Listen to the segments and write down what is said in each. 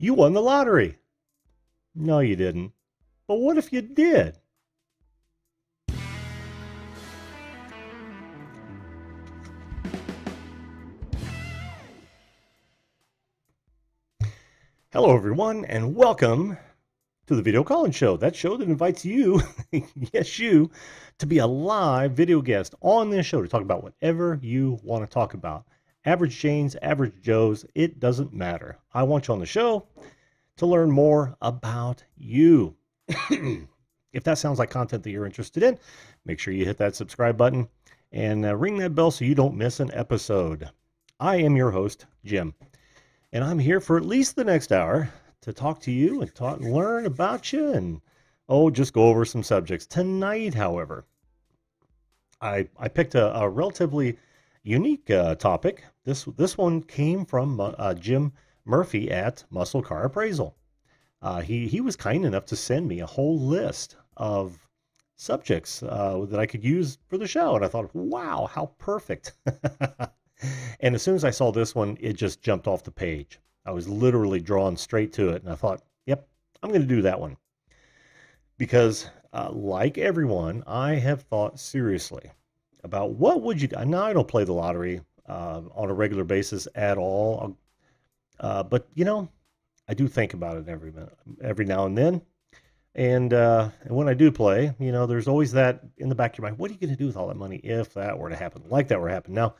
You won the lottery. No, you didn't. But what if you did? Hello, everyone, and welcome to the Video Call-In Show. That show that invites you, yes, you, to be a live video guest on this show to talk about whatever you want to talk about. Average Janes, average Joes, it doesn't matter. I want you on the show to learn more about you. If that sounds like content that you're interested in, make sure you hit that subscribe button and ring that bell so you don't miss an episode. I am your host, Jim, and I'm here for at least the next hour to talk to you and talk and learn about you and, just go over some subjects. Tonight, however, I picked a relatively unique topic. This one came from Jim Murphy at Muscle Car Appraisal. He was kind enough to send me a whole list of subjects that I could use for the show, and I thought, wow, how perfect. And as soon as I saw this one, it just jumped off the page. I was literally drawn straight to it, and I thought, yep, I'm going to do that one. Because like everyone, I have thought seriously about what would you do. Now, I don't play the lottery on a regular basis at all, but, I do think about it every now and then. And when I do play, there's always that in the back of your mind. What are you going to do with all that money if that were to happen? Like that were to happen. Now,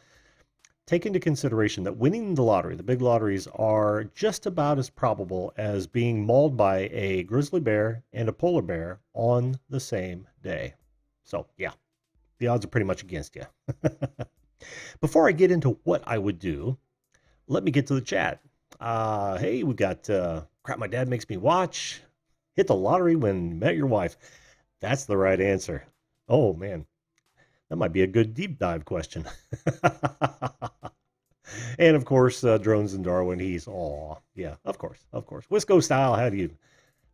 take into consideration that winning the lottery, the big lotteries, are just about as probable as being mauled by a grizzly bear and a polar bear on the same day. So, yeah, the odds are pretty much against you. Before I get into what I would do, let me get to the chat. Hey, we got crap my dad makes me watch. Hit the lottery when met your wife. That's the right answer. Oh, man. That might be a good deep dive question. And of course, Drones in Darwin, yeah, of course. Wisco style, how do you?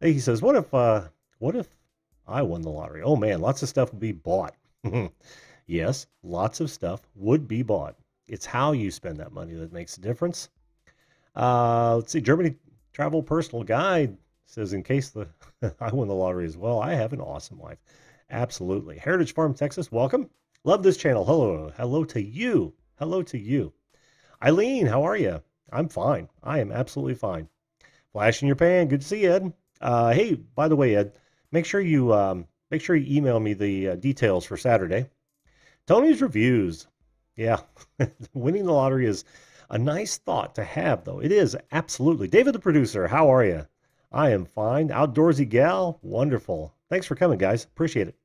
He says, what if I won the lottery? Oh man, lots of stuff would be bought. Yes, lots of stuff would be bought. It's how you spend that money that makes a difference. Let's see, Germany Travel Personal Guide says, in case I won the lottery as well, I have an awesome life. Absolutely. Heritage Farm, Texas, welcome. Love this channel. Hello to you. Hello to you. Eileen, how are you? I'm fine. I am absolutely fine. Flash in your pan. Good to see you, Ed. Hey, by the way, Ed, make sure you email me the details for Saturday. Tony's reviews. Yeah, winning the lottery is a nice thought to have, though. It is, absolutely. David, the producer, how are you? I am fine. Outdoorsy gal, wonderful. Thanks for coming, guys. Appreciate it.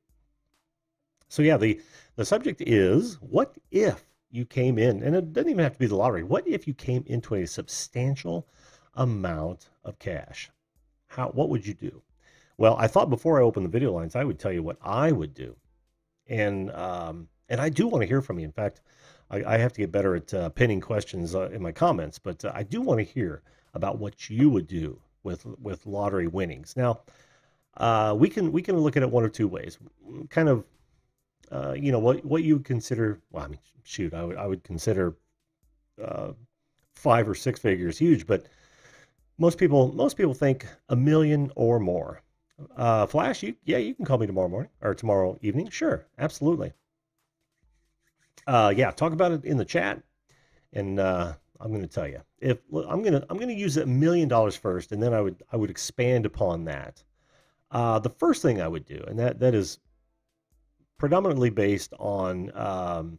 So yeah, the subject is, what if you came in, and it doesn't even have to be the lottery, what if you came into a substantial amount of cash? What would you do? Well, I thought before I opened the video lines, I would tell you what I would do. And I do want to hear from you. In fact, I have to get better at pinning questions in my comments, but I do want to hear about what you would do with lottery winnings. Now, we can look at it one of two ways. Kind of, what you would consider. Well, I mean, shoot, I would consider 5 or 6 figures huge, but most people think $1 million or more. Flash, you can call me tomorrow morning or tomorrow evening. Sure, absolutely. Yeah, talk about it in the chat, and I'm going to tell you. I'm going to use $1 million first, and then I would expand upon that. The first thing I would do, and that is predominantly based on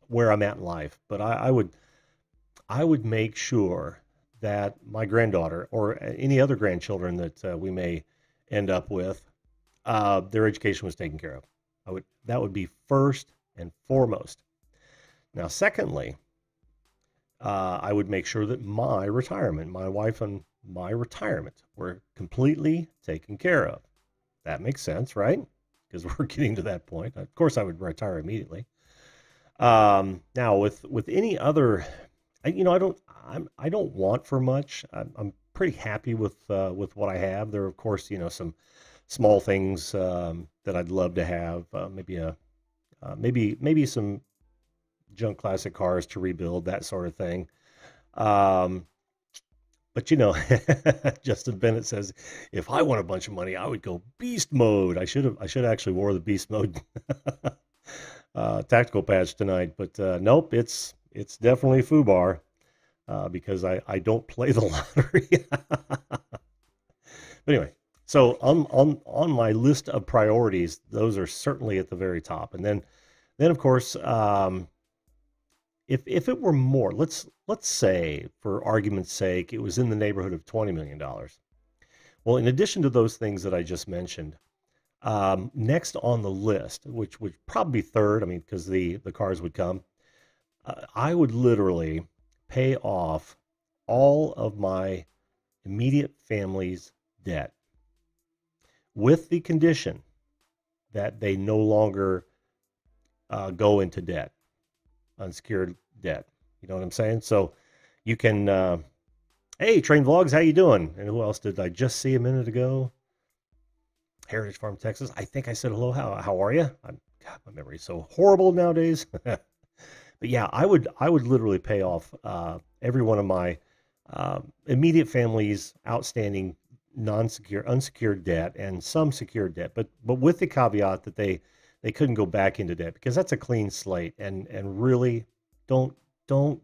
where I'm at in life, but I would make sure that my granddaughter or any other grandchildren that we may end up with, their education was taken care of. That would be first and foremost. Now, secondly, I would make sure that my wife and my retirement were completely taken care of. That makes sense, right? Because we're getting to that point. Of course, I would retire immediately. Now, with any other, I don't want for much. I'm pretty happy with what I have. There are, of course, some small things that I'd love to have. Maybe some junk classic cars to rebuild, that sort of thing. But you know, Justin Bennett says, if I want a bunch of money, I would go beast mode. I should actually wore the beast mode tactical patch tonight, but nope, it's definitely FUBAR because I don't play the lottery. But anyway, so on my list of priorities, those are certainly at the very top. And then of course, if it were more, let's say for argument's sake, it was in the neighborhood of $20 million. Well, in addition to those things that I just mentioned, next on the list, which would probably be third, I mean, because the cars would come, I would literally pay off all of my immediate family's debt with the condition that they no longer go into debt, unsecured debt. You know what I'm saying? So you can, hey, Train Vlogs, how you doing? And who else did I just see a minute ago? Heritage Farm, Texas. I think I said hello. How are you? God, my memory is so horrible nowadays. But yeah, I would literally pay off every one of my immediate family's outstanding unsecured debt and some secured debt, but with the caveat that they couldn't go back into debt because that's a clean slate, and really don't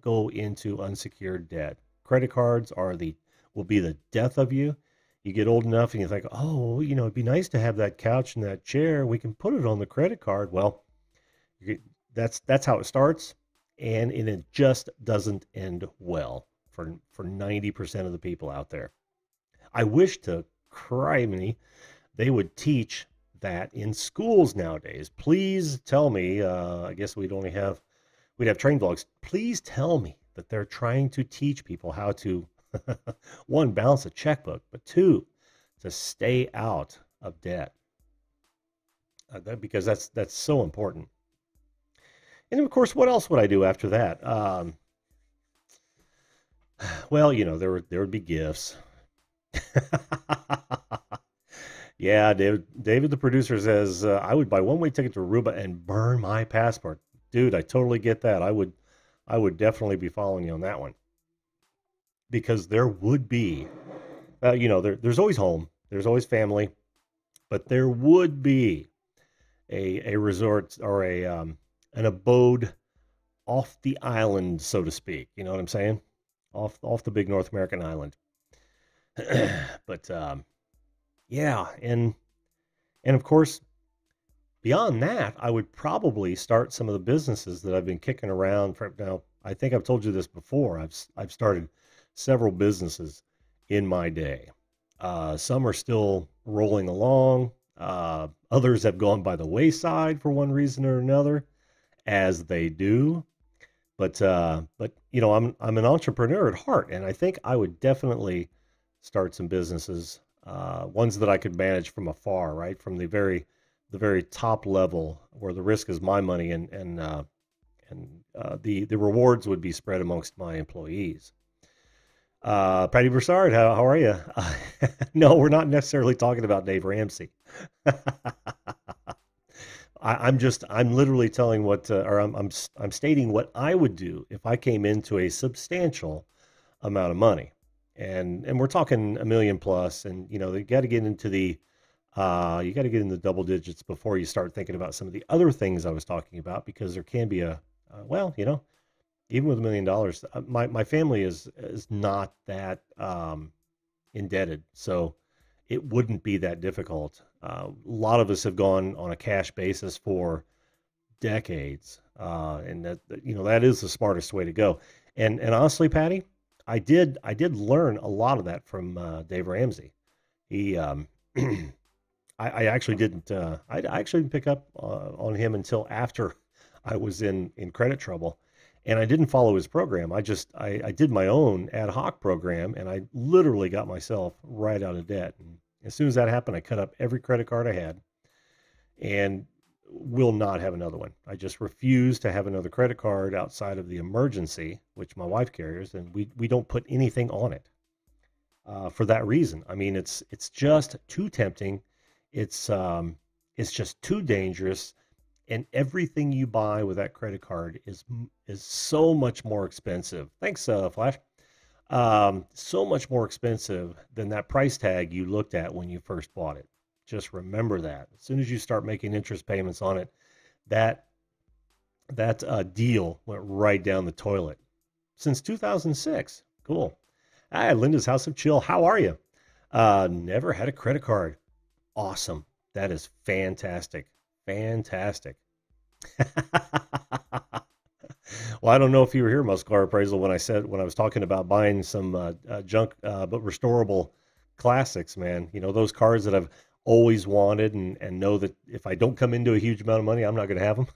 go into unsecured debt. Credit cards will be the death of you. You get old enough and you think, oh, you know, it'd be nice to have that couch and that chair. We can put it on the credit card. Well, that's how it starts, and it just doesn't end well for 90% of the people out there. I wish to criminy they would teach that in schools nowadays. Please tell me, I guess we'd have Train Vlogs. Please tell me that they're trying to teach people how to, one, balance a checkbook, but two, to stay out of debt. Because that's so important. And of course, what else would I do after that? Well, you know, there would be gifts. Yeah, David, the producer says I would buy one-way ticket to Aruba and burn my passport. Dude, I totally get that. I would definitely be following you on that one because there would be, you know, there's always home, there's always family, but there would be a resort or an abode off the island, so to speak. You know what I'm saying? Off the big North American island. But yeah, and of course, beyond that, I would probably start some of the businesses that I've been kicking around for now. I think I've told you this before. I've started several businesses in my day. Some are still rolling along. Others have gone by the wayside for one reason or another, as they do. But you know, I'm an entrepreneur at heart, and I think I would definitely start some businesses, ones that I could manage from afar, right, from the very top level where the risk is my money, and the rewards would be spread amongst my employees. Patty Broussard, how are you? No, we're not necessarily talking about Dave Ramsey. I'm literally telling I'm stating what I would do if I came into a substantial amount of money, and we're talking a million plus, and you know, you got to get into the double digits before you start thinking about some of the other things I was talking about, because there can be well, you know, even with $1 million, my family is not that indebted, so it wouldn't be that difficult. A lot of us have gone on a cash basis for decades, and that, you know, that is the smartest way to go. And honestly, Patty, I did learn a lot of that from Dave Ramsey. He I actually didn't pick up on him until after I was in credit trouble, and I didn't follow his program. I did my own ad hoc program, and I literally got myself right out of debt. And as soon as that happened, I cut up every credit card I had and will not have another one. I just refuse to have another credit card outside of the emergency, which my wife carries, and we don't put anything on it for that reason. I mean, it's just too tempting. It's just too dangerous, and everything you buy with that credit card is so much more expensive. Thanks, Flash. So much more expensive than that price tag you looked at when you first bought it. Just remember that. As soon as you start making interest payments on it, that deal went right down the toilet. Since 2006. Cool. Hi, Linda's House of Chill. How are you? Never had a credit card. Awesome. That is fantastic. Fantastic. Well, I don't know if you were here, Muscle Car Appraisal, when I was talking about buying some junk but restorable classics, man. You know, those cars that I've always wanted and know that if I don't come into a huge amount of money, I'm not going to have them.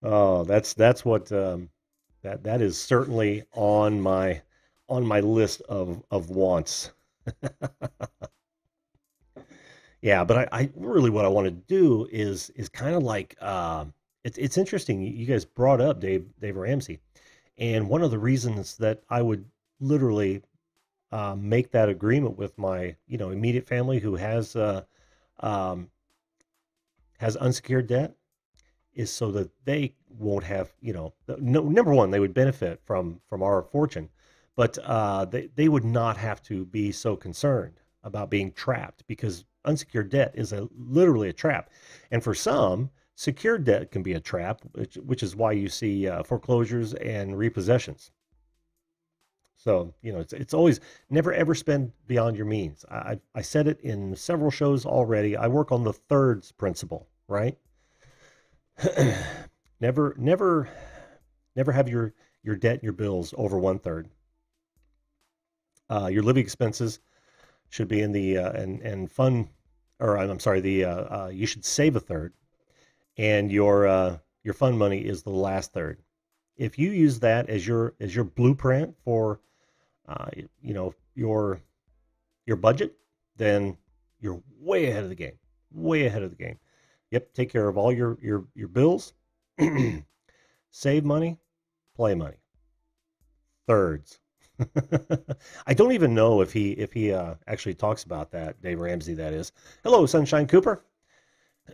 Oh, that's what that is certainly on my list of wants. Yeah, but I really what I want to do is kind of like it's interesting. You guys brought up Dave Ramsey, and one of the reasons that I would literally make that agreement with my immediate family who um, has unsecured debt is so that they won't have no, number one, they would benefit from our fortune, but they would not have to be so concerned about being trapped because unsecured debt is literally a trap, and for some, secured debt can be a trap, which is why you see foreclosures and repossessions. So it's always never ever spend beyond your means. I said it in several shows already. I work on the thirds principle, right? Never, never, never have your debt and your bills over one third. Your living expenses should be in the and fun, or I'm sorry, the you should save a third, and your fund money is the last third. If you use that as your blueprint for uh, you know your budget, then you're way ahead of the game. Way ahead of the game. Yep, take care of all your bills, save money, play money. Thirds. I don't even know if he actually talks about that. Dave Ramsey, that is. Hello, Sunshine Cooper.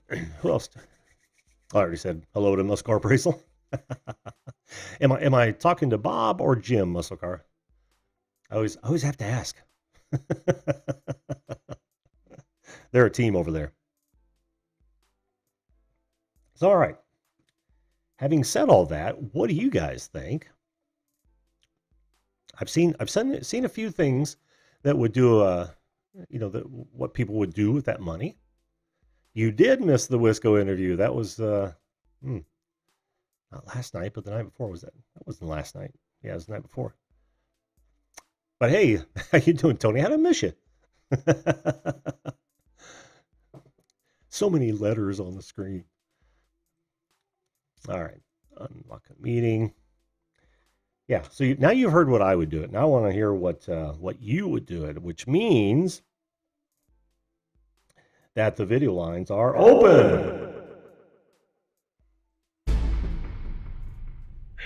Who else? I already said hello to Muscle Car Appraisal. Am I talking to Bob or Jim Muscle Car? I always have to ask. They're a team over there. So all right. Having said all that, what do you guys think? I've seen a few things that would do what people would do with that money. You did miss the Wisco interview. That was hmm, not last night, but the night before. Was that? That wasn't last night. Yeah, it was the night before. But hey, how you doing, Tony? How'd I miss you? So many letters on the screen. All right, unlock a meeting. Yeah, so now you've heard what I would do it. Now I want to hear what you would do it, which means that the video lines are open.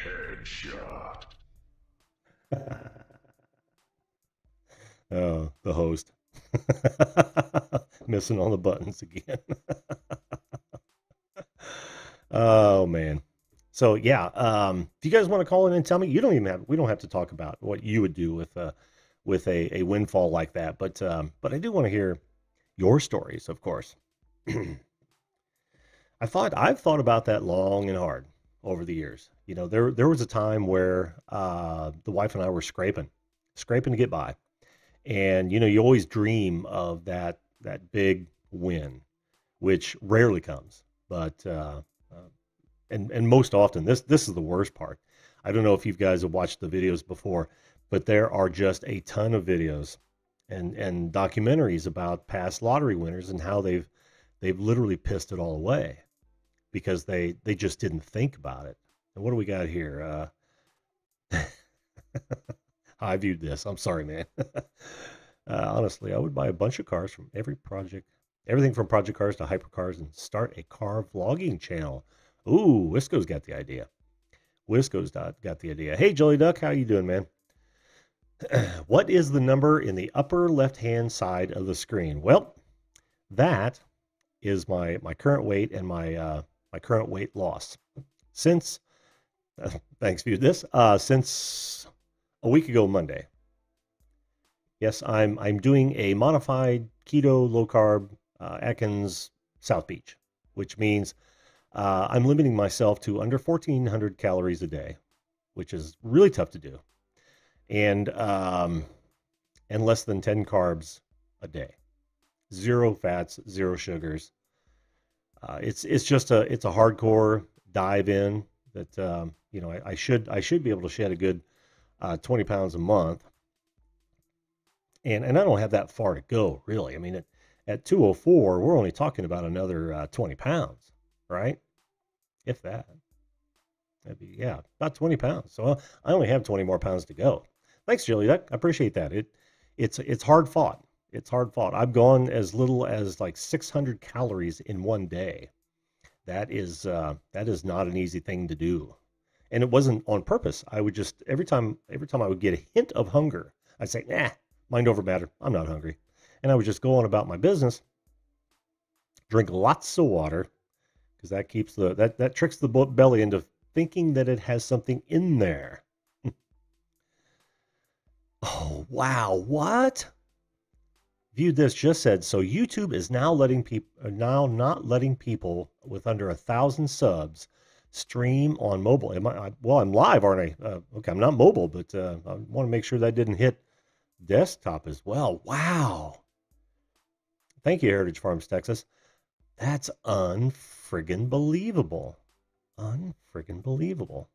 Headshot. Oh, the host. Missing all the buttons again. Oh man. So yeah, if you guys want to call in and tell me, we don't have to talk about what you would do with a windfall like that, but I do want to hear your stories, of course. I've thought about that long and hard over the years. There was a time where the wife and I were scraping to get by, and you always dream of that big win, which rarely comes, but and most often this is the worst part. I don't know if you guys have watched the videos before, but there are just a ton of videos and documentaries about past lottery winners and how they've literally pissed it all away because they just didn't think about it. And what do we got here? I viewed this. I'm sorry, man. Honestly, I would buy a bunch of cars from everything from project cars to hypercars, and start a car vlogging channel. Ooh, Wisco's got the idea. Got the idea. Hey, Jolly Duck, how you doing, man? What is the number in the upper left-hand side of the screen? Well, that is my current weight and my current weight loss since thanks, viewed this since a week ago Monday. Yes, I'm doing a modified keto low carb Atkins South Beach, which means I'm limiting myself to under 1,400 calories a day, which is really tough to do, and less than 10 carbs a day, zero fats, zero sugars. It's just a hardcore dive in that I should be able to shed a good 20 pounds a month, and I don't have that far to go really. I mean at 204 we're only talking about another 20 pounds, right? If that. That'd be, yeah, about 20 pounds. So I only have 20 more pounds to go. Thanks, Juliet. I appreciate that. It's hard fought. It's hard fought. I've gone as little as like 600 calories in one day. That is not an easy thing to do. And it wasn't on purpose. I would just every time I would get a hint of hunger, I'd say, "Nah, mind over matter. I'm not hungry." And I would just go on about my business, drink lots of water, because that keeps that tricks the belly into thinking that it has something in there. Oh, wow. What? Viewed this just said, so YouTube is now not letting people with under 1,000 subs stream on mobile. Well, I'm live, aren't I? Okay, I'm not mobile, but I want to make sure that didn't hit desktop as well. Wow. Thank you, Heritage Farms, Texas. That's unfriggin' believable. Unfriggin' believable.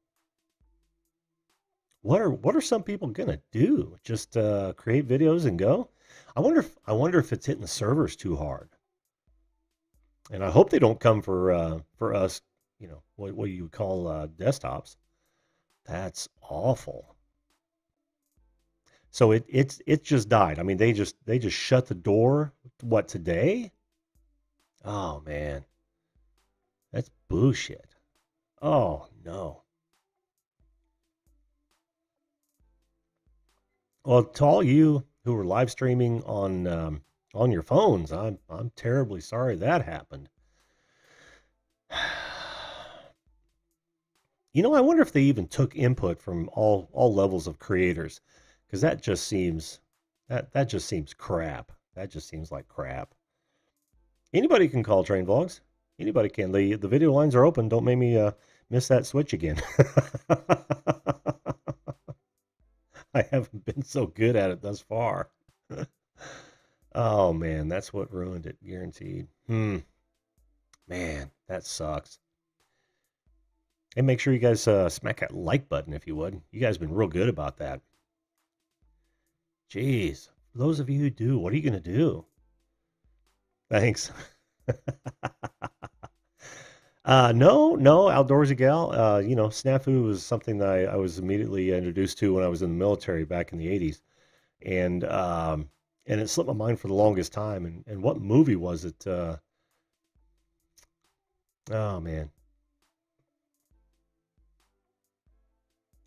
What are some people gonna do? Just create videos and go? I wonder if it's hitting the servers too hard. And I hope they don't come for us, what you would call desktops. That's awful. So it's just died. I mean, they just shut the door. What, today? Oh man, that's bullshit. Oh no. Well, to all you who were live streaming on your phones, I'm terribly sorry that happened. I wonder if they even took input from all levels of creators, because that just seems crap. That just seems like crap. Anybody can call train vlogs. Anybody can. The video lines are open. Don't make me miss that switch again. I haven't been so good at it thus far. Oh man, that's what ruined it, guaranteed. Man, that sucks. And make sure you guys smack that like button if you would. You guys have been real good about that. Jeez, for those of you who do, what are you gonna do? Thanks. No, outdoorsy gal. Snafu was something that I was immediately introduced to when I was in the military back in the 80s. And it slipped my mind for the longest time. And what movie was it? Oh man,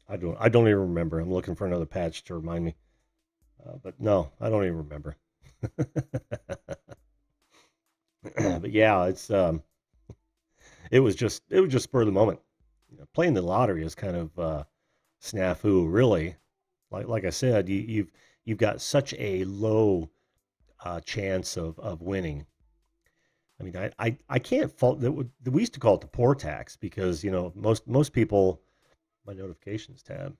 I don't even remember. I'm looking for another patch to remind me. But no, I don't even remember. But yeah, it was just spur of the moment. Playing the lottery is kind of snafu, really. Like I said, you've got such a low chance of winning. I mean, I can't fault that. We used to call it the poor tax because most people. My notifications tab.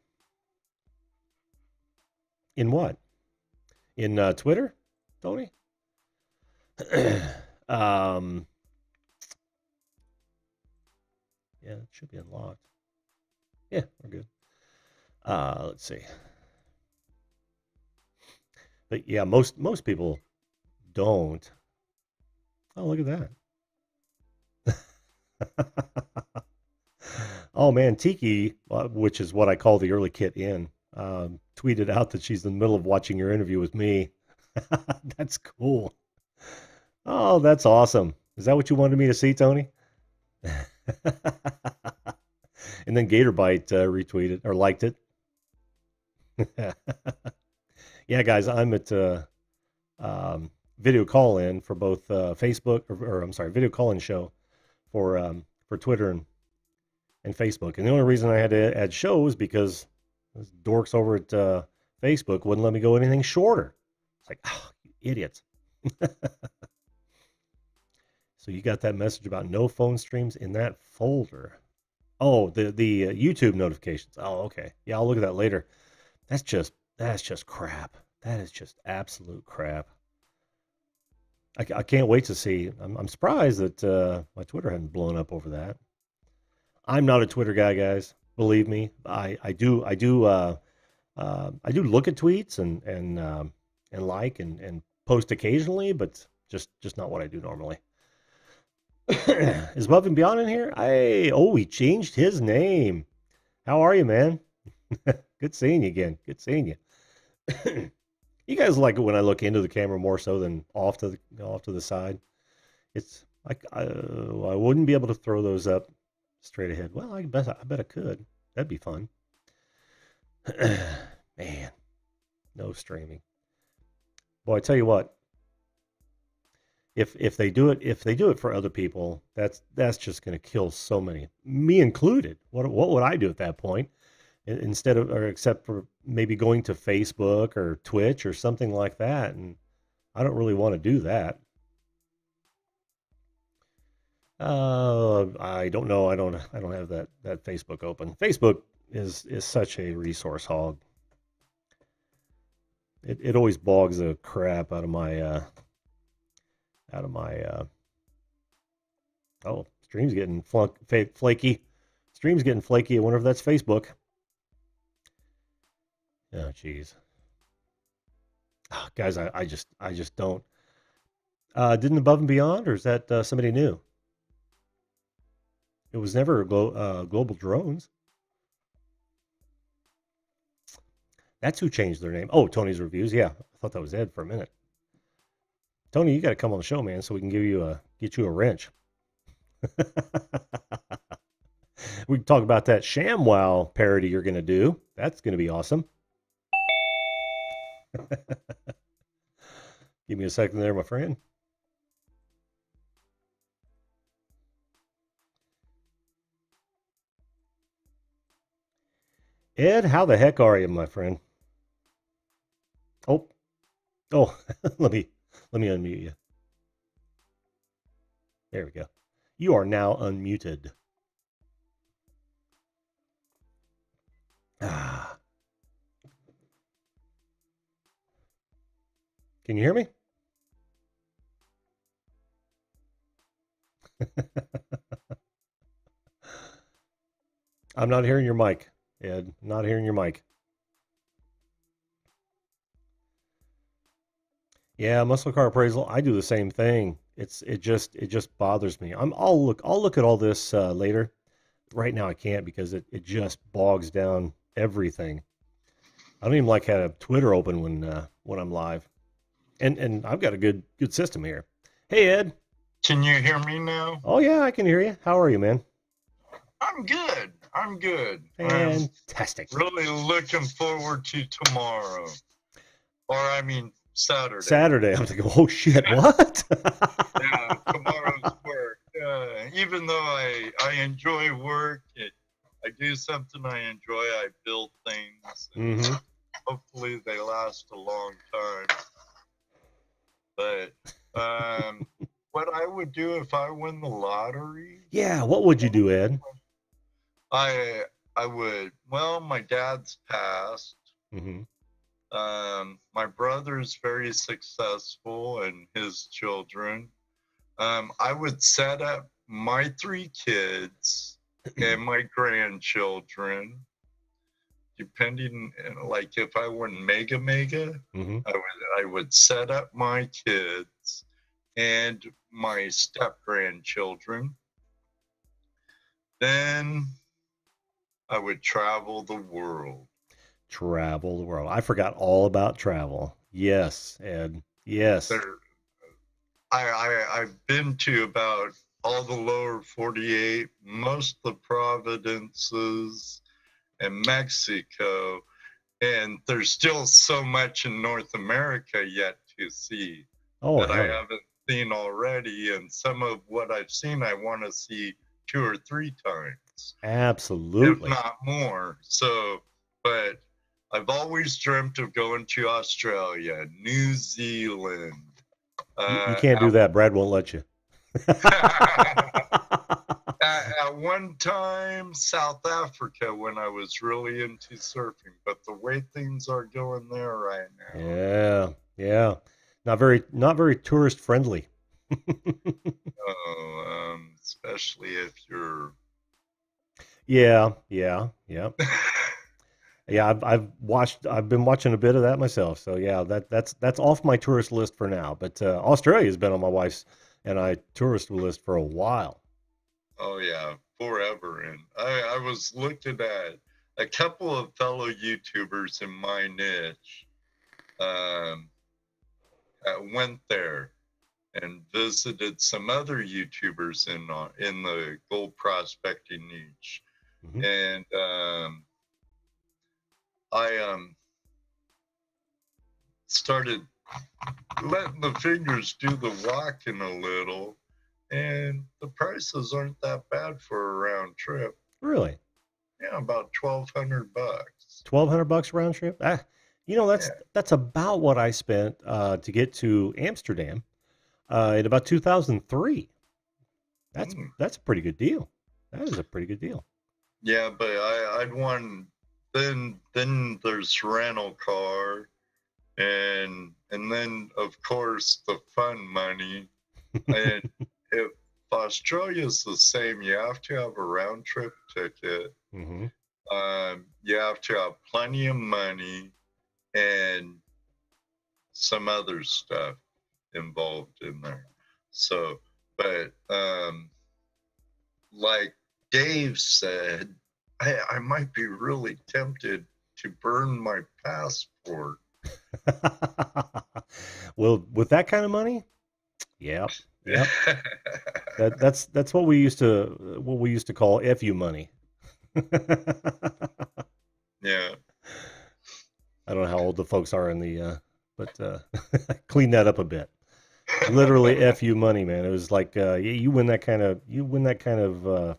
In what? In Twitter, Tony? um, yeah, it should be unlocked. Yeah, we're good. Let's see. But yeah, most people don't. Oh, look at that. Oh man, Tiki, which is what I call the early kit in, tweeted out that she's in the middle of watching your interview with me. That's cool. Oh, that's awesome. Is that what you wanted me to see, Tony? And then Gatorbite retweeted or liked it. Yeah, guys, I'm at video call in for both Facebook or I'm sorry, video call in show for Twitter and Facebook. And the only reason I had to add shows because those dorks over at Facebook wouldn't let me go anything shorter. It's like, oh, you idiots. So you got that message about no phone streams in that folder. Oh, the YouTube notifications. Oh, okay. Yeah, I'll look at that later. That's just crap. That is just absolute crap. I can't wait to see. I'm surprised that my Twitter hadn't blown up over that. I'm not a Twitter guy, guys. Believe me. I do look at tweets and like and post occasionally, but just not what I do normally. Is Above and Beyond in here? He changed his name. How are you, man? Good seeing you again. Good seeing you. You guys like it when I look into the camera more so than off to the side. It's like I wouldn't be able to throw those up straight ahead. Well, I bet I could. That'd be fun. Man, no streaming. Boy, I tell you what. If they do it for other people, that's just going to kill so many, me included. What would I do at that point? Instead of, or except for maybe going to Facebook or Twitch or something like that, and I don't really want to do that. I don't know. I don't have that Facebook open. Facebook is such a resource hog. It always bogs the crap out of my oh, stream's getting flaky. Stream's getting flaky. I wonder if that's Facebook. Oh, jeez. Oh, guys, I just don't. Didn't Above and Beyond, or is that somebody new? It was never Global Drones. That's who changed their name. Oh, Tony's Reviews. Yeah, I thought that was Ed for a minute. Tony, you got to come on the show, man, so we can get you a wrench. We can talk about that ShamWow parody you're going to do. That's going to be awesome. Give me a second there, my friend. Ed, how the heck are you, my friend? Oh, let me unmute you. There we go. You are now unmuted. Ah. Can you hear me? I'm not hearing your mic, Ed. Not hearing your mic. Yeah, muscle car appraisal. I do the same thing. It just bothers me. I'll look at all this later. Right now I can't because it just bogs down everything. I don't even like have Twitter open when I'm live. And I've got a good system here. Hey, Ed. Can you hear me now? Oh yeah, I can hear you. How are you, man? I'm good. I'm good. Fantastic. I'm really looking forward to tomorrow. Or I mean Saturday. Saturday. I'm thinking, oh shit, what? Yeah, tomorrow's work. Even though I enjoy work, I do something I enjoy. I build things. And hopefully they last a long time. But what I would do if I win the lottery? Yeah, what would you do, Ed? I would. Well, my dad's passed. My brother's very successful and his children. I would set up my 3 kids and my grandchildren, depending, like if I won Mega, I would set up my kids and my step-grandchildren. Then I would travel the world. Travel the world. I forgot all about travel. Yes, Ed. Yes. I've been to about all the lower 48, most of the provinces, and Mexico. And there's still so much in North America yet to see that I haven't seen already. And some of what I've seen, I want to see 2 or 3 times. months, if Absolutely. not more. So, but I've always dreamt of going to Australia, New Zealand. You can't do that. Brad won't let you. At one time, South Africa when I was really into surfing, but the way things are going there right now, Yeah, yeah. Not very tourist friendly. especially if you're. Yeah, yeah, yeah. Yeah, I've been watching a bit of that myself. So yeah, that's off my tourist list for now. But Australia's been on my wife's and I tourist list for a while. Oh yeah, forever. And I was looking at a couple of fellow YouTubers in my niche. Um, went there and visited some other YouTubers in the gold prospecting niche, Hmm. and I started letting the fingers do the walking a little, and the prices aren't that bad for a round trip. Really? Yeah, about $1,200. $1,200 round trip? You know, Yeah. that's about what I spent to get to Amsterdam in about 2003. Mm. That's a pretty good deal. That is a pretty good deal. Yeah, but I'd want then there's rental car and then of course the fun money. And if Australia's the same, you have to have a round trip ticket. Hmm. You have to have plenty of money and some other stuff involved in there. So, but like Dave said, I might be really tempted to burn my passport. Well, with that kind of money, yep, yep. That's what we used to call FU money. Yeah. I don't know how old the folks are in the but clean that up a bit. Literally FU money, man. It was like you win that kind of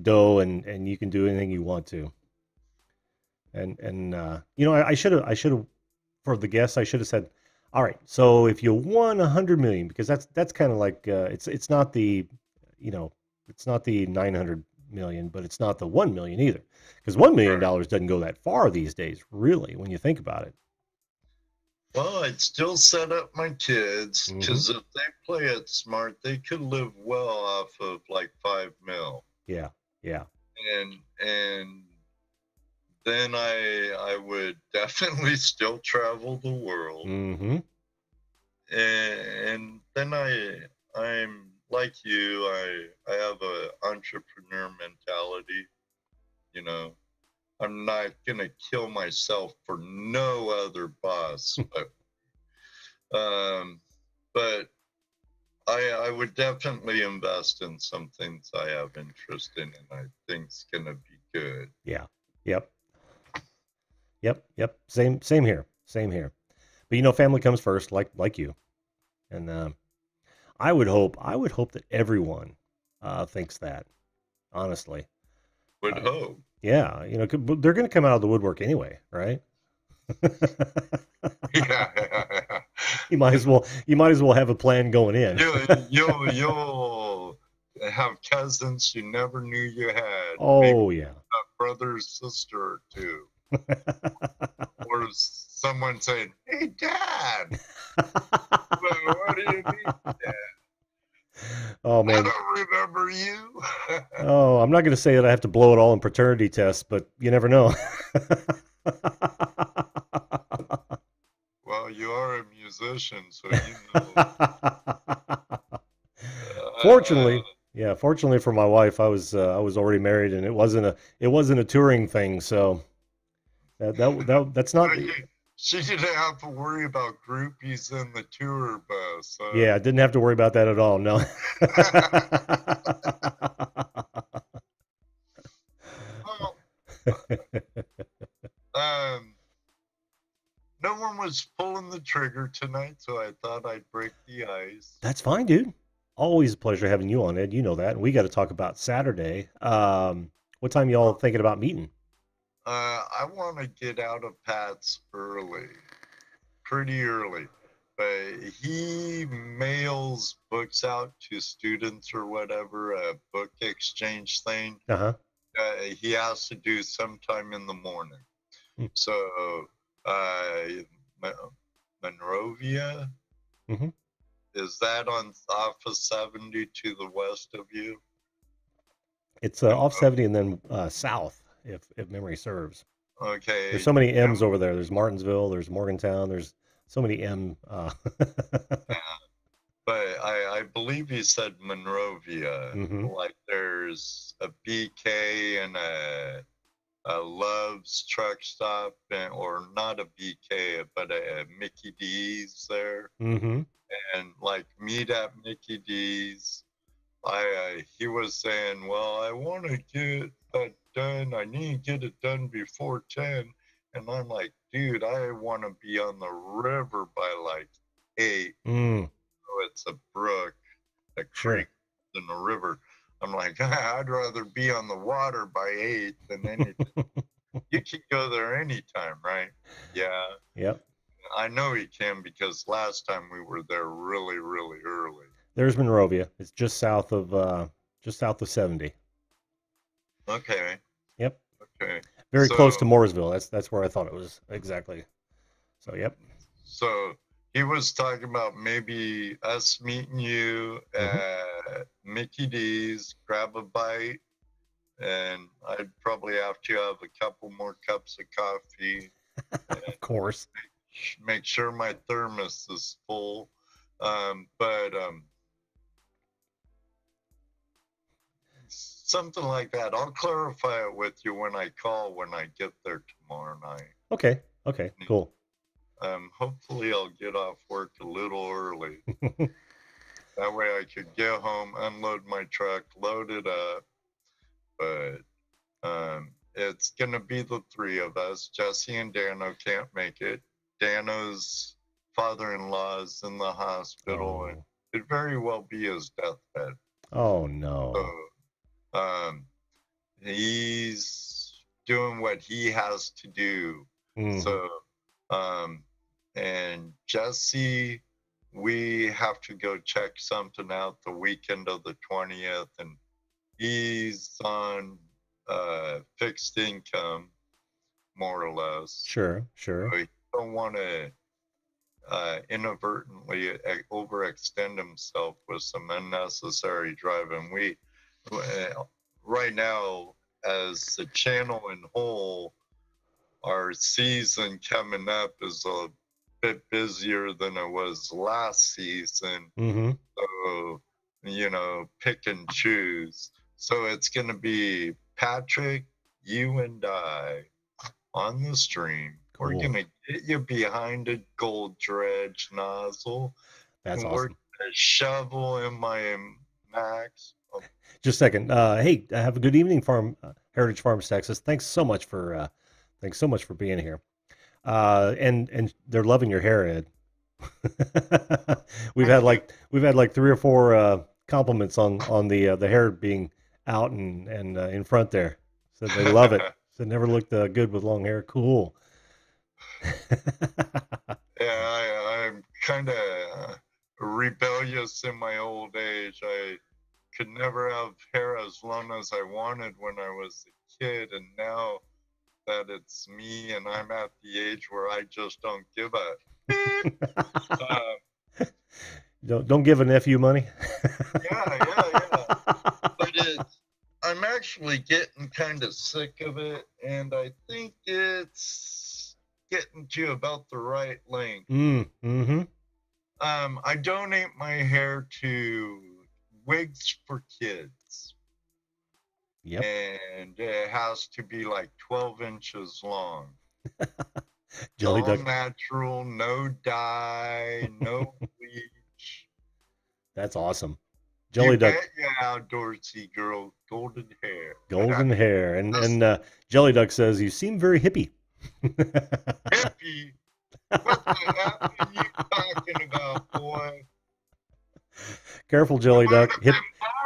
dough and you can do anything you want to. And you know, I should have for the guests I should have said, all right, so if you won 100 million, because that's kind of like it's not the you know it's not the 900 million, but it's not the 1 million either, because $1 million Right. doesn't go that far these days, really, when you think about it. Well, I'd still set up my kids Hmm. because if they play it smart, they could live well off of like 5 mil. Yeah, yeah. And then I would definitely still travel the world. Hmm. And then I'm like you, I have a entrepreneur mentality, you know. I'm not gonna kill myself for no other boss, um, but I would definitely invest in some things I have interest in, and I think's gonna be good. Yeah, yep, yep. Same here, same here. But you know, family comes first, like you. And I would hope that everyone thinks that, honestly. Would Uh, hope. yeah, you know, but they're going to come out of the woodwork anyway, right? Yeah. You might as well have a plan going in. You'll have cousins you never knew you had. Maybe Oh yeah. a brother, sister, or two. Or someone saying, "Hey, Dad, what do you mean, Dad? Oh I man. don't remember you." Oh, I'm not going to say that I have to blow it all in paternity tests, but you never know. Well, you are a musician, so you know. Uh, Fortunately, yeah, fortunately for my wife, I was already married, and it wasn't a touring thing, so that's not the she didn't have to worry about groupies in the tour bus. yeah, I didn't have to worry about that at all. No. Well, um, no one was pulling the trigger tonight, so I thought I'd break the ice. That's fine, dude. Always a pleasure having you on, Ed. You know that. And we got to talk about Saturday. What time y'all thinking about meeting? I want to get out of Pat's pretty early, but he mails books out to students or whatever, a book exchange thing. Uh-huh. He has to do sometime in the morning. Hmm. So, Monrovia, Mm-hmm. is that off of 70 to the west of you? It's off 70 and then south, if memory serves. There's Okay. so many M's over there. There's Martinsville, there's Morgantown, there's so many M. But I believe he said Monrovia. Mm-hmm. Like there's a BK and a Love's truck stop, or not a BK, but a Mickey D's there. Mm-hmm. And like meet at Mickey D's. He was saying, well, I want to get that done. I need to get it done before 10. And I'm like, dude, I want to be on the river by like 8. Mm. So it's a brook, a Sure. creek, than a river. I'm like, I'd rather be on the water by 8 than anything. You can go there anytime, right? Yeah. Yep. I know he can because last time we were there really, really early. There's Monrovia. It's just south of 70. Okay. Yep. Okay. Very So, close to Mooresville. That's where I thought it was exactly. So yep. So he was talking about maybe us meeting you at Mickey D's, grab a bite, and I'd probably have to have a couple more cups of coffee. Of course. Make sure my thermos is full. Something like that. I'll clarify it with you when I call when I get there tomorrow night. Okay. Okay. Cool. Hopefully I'll get off work a little early. That way I could get home, unload my truck, load it up. But it's gonna be the three of us. Jesse and Dano can't make it. Dano's father-in-law is in the hospital, and it very well be his deathbed. Oh no. So, he's doing what he has to do. So, and Jesse, we have to go check something out the weekend of the 20th, and he's on fixed income, more or less. Sure. So he don't want to inadvertently overextend himself with some unnecessary driving. We right now, as the channel in whole, our season coming up is a bit busier than it was last season. So, pick and choose. So it's going to be Patrick, you and I on the stream. Cool. We're going to get you behind a gold dredge nozzle. That's awesome. We're going to shovel in my Max. Just a second. Hey, have a good evening, Heritage Farms, Texas. Thanks so much for being here. And they're loving your hair, Ed. we've had like 3 or 4 compliments on the hair being out and in front there. So they love it. So it never looked good with long hair. Cool. Yeah, I'm kind of rebellious in my old age. I could never have hair as long as I wanted when I was a kid, and now that it's me and I'm at the age where I just don't give a don't give an FU money. yeah. But I'm actually getting kind of sick of it, and I think it's getting to about the right length. I donate my hair to Wigs for Kids. Yep. And it has to be like 12 inches long. Jelly all duck. Natural, no dye, no bleach. That's awesome. Jelly duck. Yeah, outdoorsy girl, golden hair. Golden hair. And Jelly Duck says, you seem very hippie. Hippie? What the hell are you talking about, boy? Careful, I Jelly might Duck. have been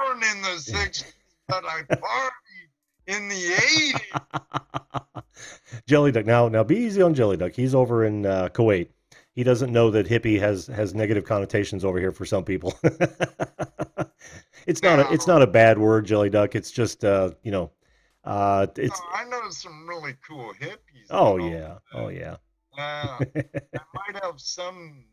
born in the 60s, but I partied in the 80s. Jelly Duck. Now be easy on Jelly Duck. He's over in Kuwait. He doesn't know that hippie has negative connotations over here for some people. It's Now, not a bad word, Jelly Duck. It's just it's I know some really cool hippies oh and all. yeah. Oh yeah. I might have some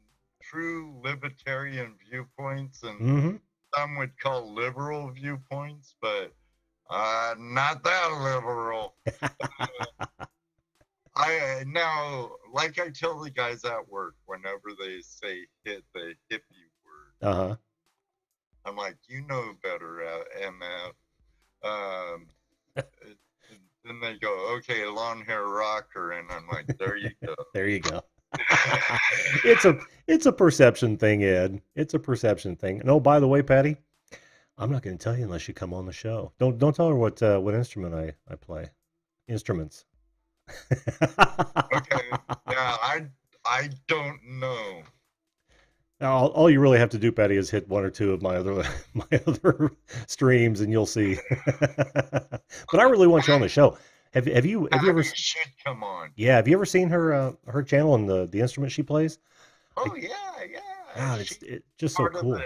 true libertarian viewpoints, and Hmm. some would call liberal viewpoints, but not that liberal. I now, like I tell the guys at work, whenever they say hit the hippie word, Uh-huh. I'm like, you know better, MF. Um, and then they go, okay, long hair rocker, and I'm like, there you go. There you go. It's a perception thing, Ed. It's a perception thing. And oh, by the way, Patty, I'm not going to tell you unless you come on the show. Don't tell her what instrument I play. Instruments. Okay, yeah, I don't know. All you really have to do, Patty, is hit one or two of my other my other streams, and you'll see. But I really want you on the show. Have you ever? Patty should come on. Yeah, have you ever seen her channel and the instrument she plays? Oh yeah, yeah. God, She's it's just so part of cool. the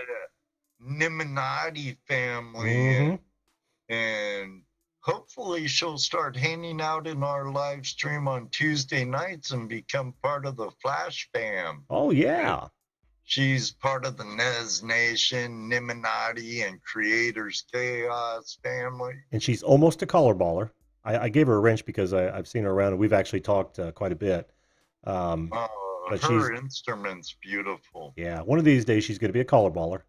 Niminati family, Hmm. and hopefully she'll start hanging out in our live stream on Tuesday nights and become part of the Flash fam. Oh yeah. She's part of the Nez Nation, Niminati, and Creators Chaos family. And she's almost a collar baller. I gave her a wrench because I've seen her around, and we've actually talked quite a bit. But Her instrument's beautiful. yeah, one of these days she's going to be a collar baller.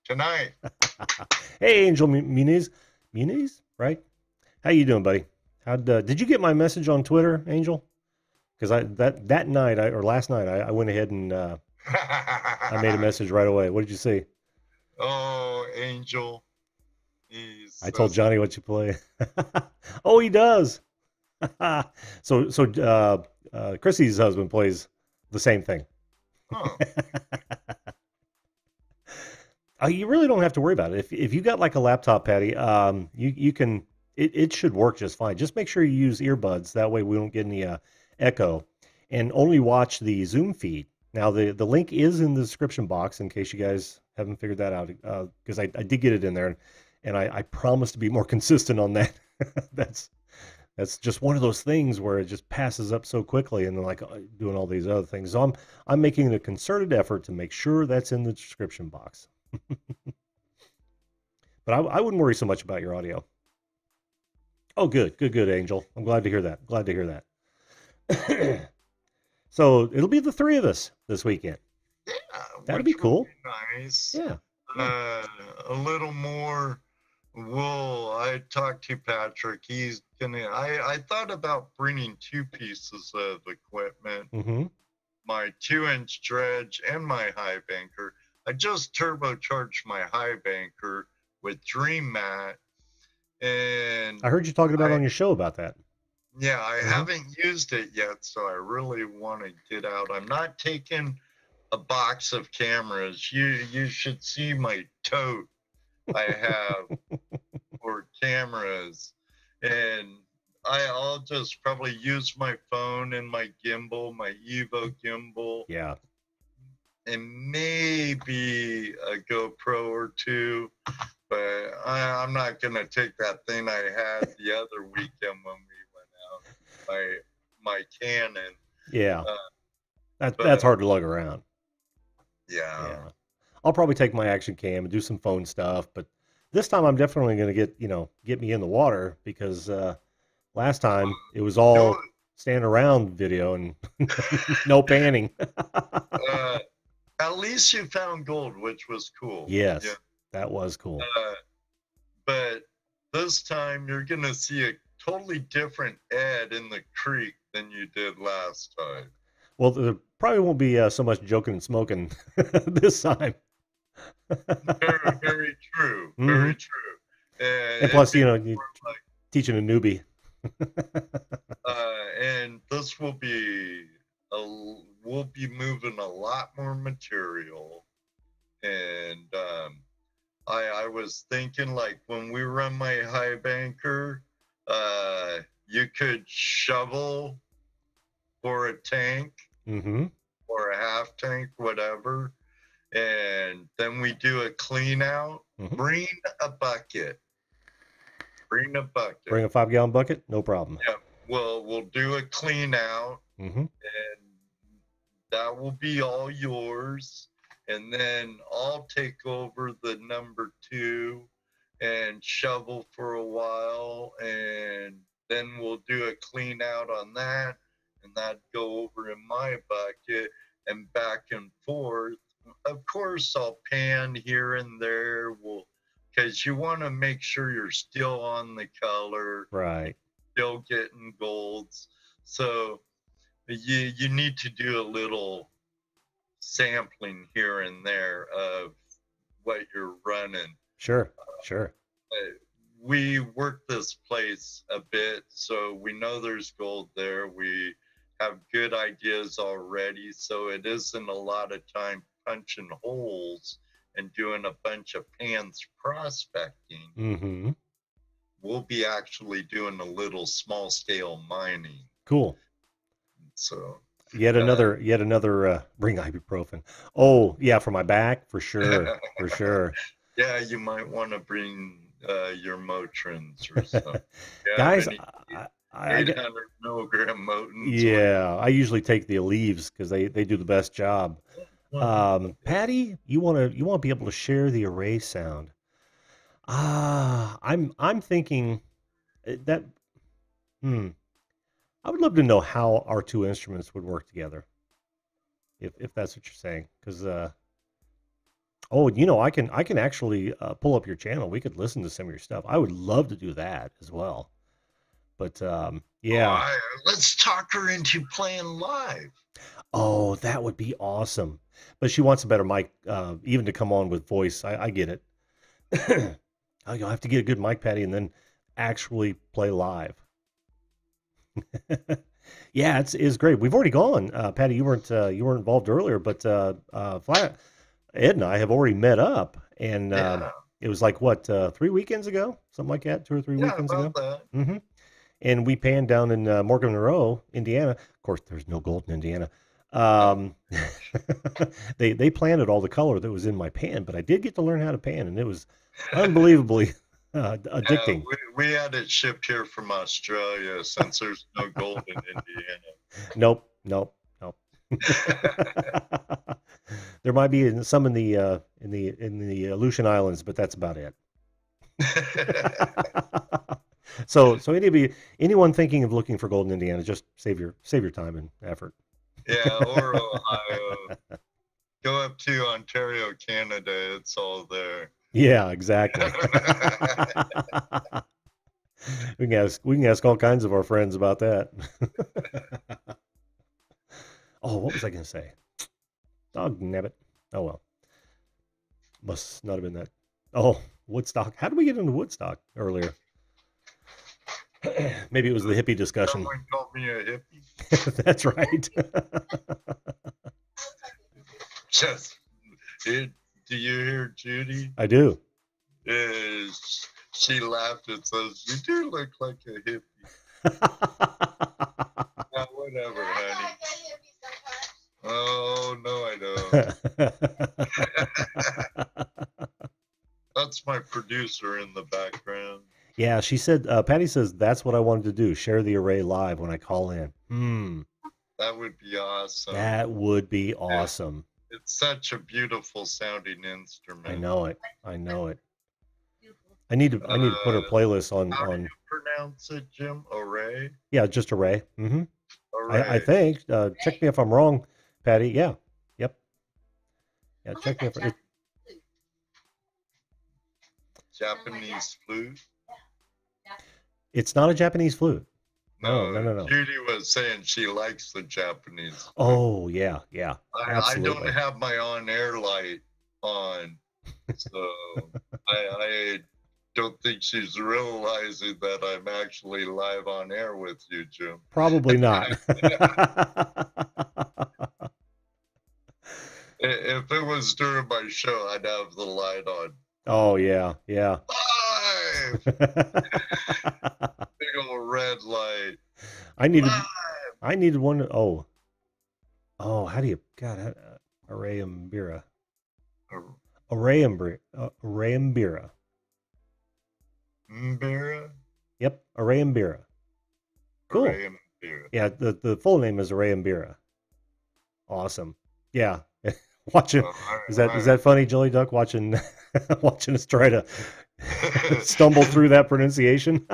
Tonight. Hey, Angel Muniz, right? How you doing, buddy? Did you get my message on Twitter, Angel? Because that night or last night I went ahead and I made a message right away. What did you see? Oh, Angel. I told Johnny what you play. Oh, he does. So Chrissy's husband plays the same thing. Oh. You really don't have to worry about it. If you got like a laptop, Patty, you can. It should work just fine. Just make sure you use earbuds. That way we don't get any echo, and only watch the Zoom feed. Now the link is in the description box in case you guys haven't figured that out. Because I did get it in there, and I promise to be more consistent on that. That's just one of those things where it just passes up so quickly, and then like doing all these other things. So I'm making a concerted effort to make sure that's in the description box. But I wouldn't worry so much about your audio. Oh, good, Angel. I'm glad to hear that. Glad to hear that. So it'll be the three of us this weekend. Yeah, that'd be cool. Nice. Yeah. A little more. Well, I talked to Patrick. He's gonna. I thought about bringing two pieces of equipment. Mm-hmm. My 2-inch dredge and my high banker. I just turbocharged my high banker with Dream Mat, and I heard you talking about on your show about that. Yeah, I haven't used it yet, so I really want to get out. I'm not taking a box of cameras. You should see my tote I have for cameras, and I'll just probably use my phone and my gimbal, my Evo gimbal. Yeah. And maybe a GoPro or two, but I'm not gonna take that thing I had the other weekend when we went out, my Canon. Yeah, that's hard to lug around. Yeah. I'll probably take my action cam and do some phone stuff, but this time I'm definitely gonna get me in the water because last time it was all stand around video and no panning. At least you found gold, which was cool. Yes, yeah. That was cool. But this time you're going to see a totally different Ed in the creek than you did last time. Well, there probably won't be so much joking and smoking this time. Very, very true. Mm-hmm. Very true. And plus, you're teaching a newbie. And this will be we'll be moving a lot more material. And I was thinking, like, when we run my high banker, you could shovel for a tank or a half tank, whatever. And then we do a clean out. Bring a bucket. Bring a bucket. Bring a 5-gallon bucket? No problem. Yeah. Well, we'll do a clean out. And that will be all yours. And then I'll take over the number 2 and shovel for a while. And then we'll do a clean out on that. And that'd go over in my bucket and back and forth. Of course, I'll pan here and there. Because you want to make sure you're still on the color. Right. Still getting golds. So you need to do a little sampling here and there of what you're running. Sure. We work this place a bit, so we know there's gold there. We have good ideas already, so it isn't a lot of time punching holes and doing a bunch of pans prospecting. We'll be actually doing a little small scale mining. Cool. So yet another bring ibuprofen. Oh yeah, for my back, for sure. Yeah, you might want to bring your Motrins or something. Guys, 800 milligram Motins. Yeah, I usually take the Aleve because they do the best job. Patty, you want to be able to share the array sound. I'm thinking that I would love to know how our two instruments would work together. If that's what you're saying, because I can actually pull up your channel. We could listen to some of your stuff. I would love to do that as well. But yeah, let's talk her into playing live. Oh, that would be awesome. But she wants a better mic, even to come on with voice. I get it. You'll have to get a good mic, Patty, and then actually play live. Yeah, it's great. We've already gone, Patty. You weren't involved earlier, but Ed and I have already met up, and it was like what 3 weekends ago, something like that, 2 or 3 weekends ago. That. And we panned down in Morgan Monroe, Indiana. Of course, there's no gold in Indiana. They planted all the color that was in my pan, but I did get to learn how to pan, and it was unbelievably addicting. We had it shipped here from Australia since there's no gold in Indiana. Nope. There might be some in the Aleutian Islands, but that's about it. So anyone thinking of looking for gold in Indiana, just save your time and effort. Yeah, or Ohio. Go up to Ontario, Canada. It's all there. Yeah, exactly. We can ask all kinds of our friends about that. Oh, what was I going to say? Dog nabbit. Oh well. Must not have been that. Oh, Woodstock. How did we get into Woodstock earlier? Maybe it was the hippie discussion. Someone called me a hippie. That's right. Do you hear Judy? I do. She laughed and says, "You do look like a hippie." Whatever, honey. Oh no, I don't. That's my producer in the background. Yeah, she said, Patty says, that's what I wanted to do, share the array live when I call in. That would be awesome. That would be awesome. It's such a beautiful sounding instrument. I know it. I need to put her playlist on. How do you pronounce it, Jim? Array? Yeah, just array. Array. I think. Check me if I'm wrong, Patty. Yeah. Yep. Yeah, check me if it's Japanese flute. It's not a Japanese flute. No. Judy was saying she likes the Japanese flute. Oh, yeah. I don't have my on-air light on, so I don't think she's realizing that I'm actually live on air with you, Jim. Probably not. If it was during my show, I'd have the light on. Oh yeah, yeah. Live! Big old red light. I needed Live! I needed one. Oh, how do you God? Arayambira. Arayambira. Mbira? Yep, Arayambira. Cool. Mbira. Yeah, the full name is Arayambira. Awesome. Yeah. Watching is that funny, Jelly Duck? Watching watching us try to stumble through that pronunciation.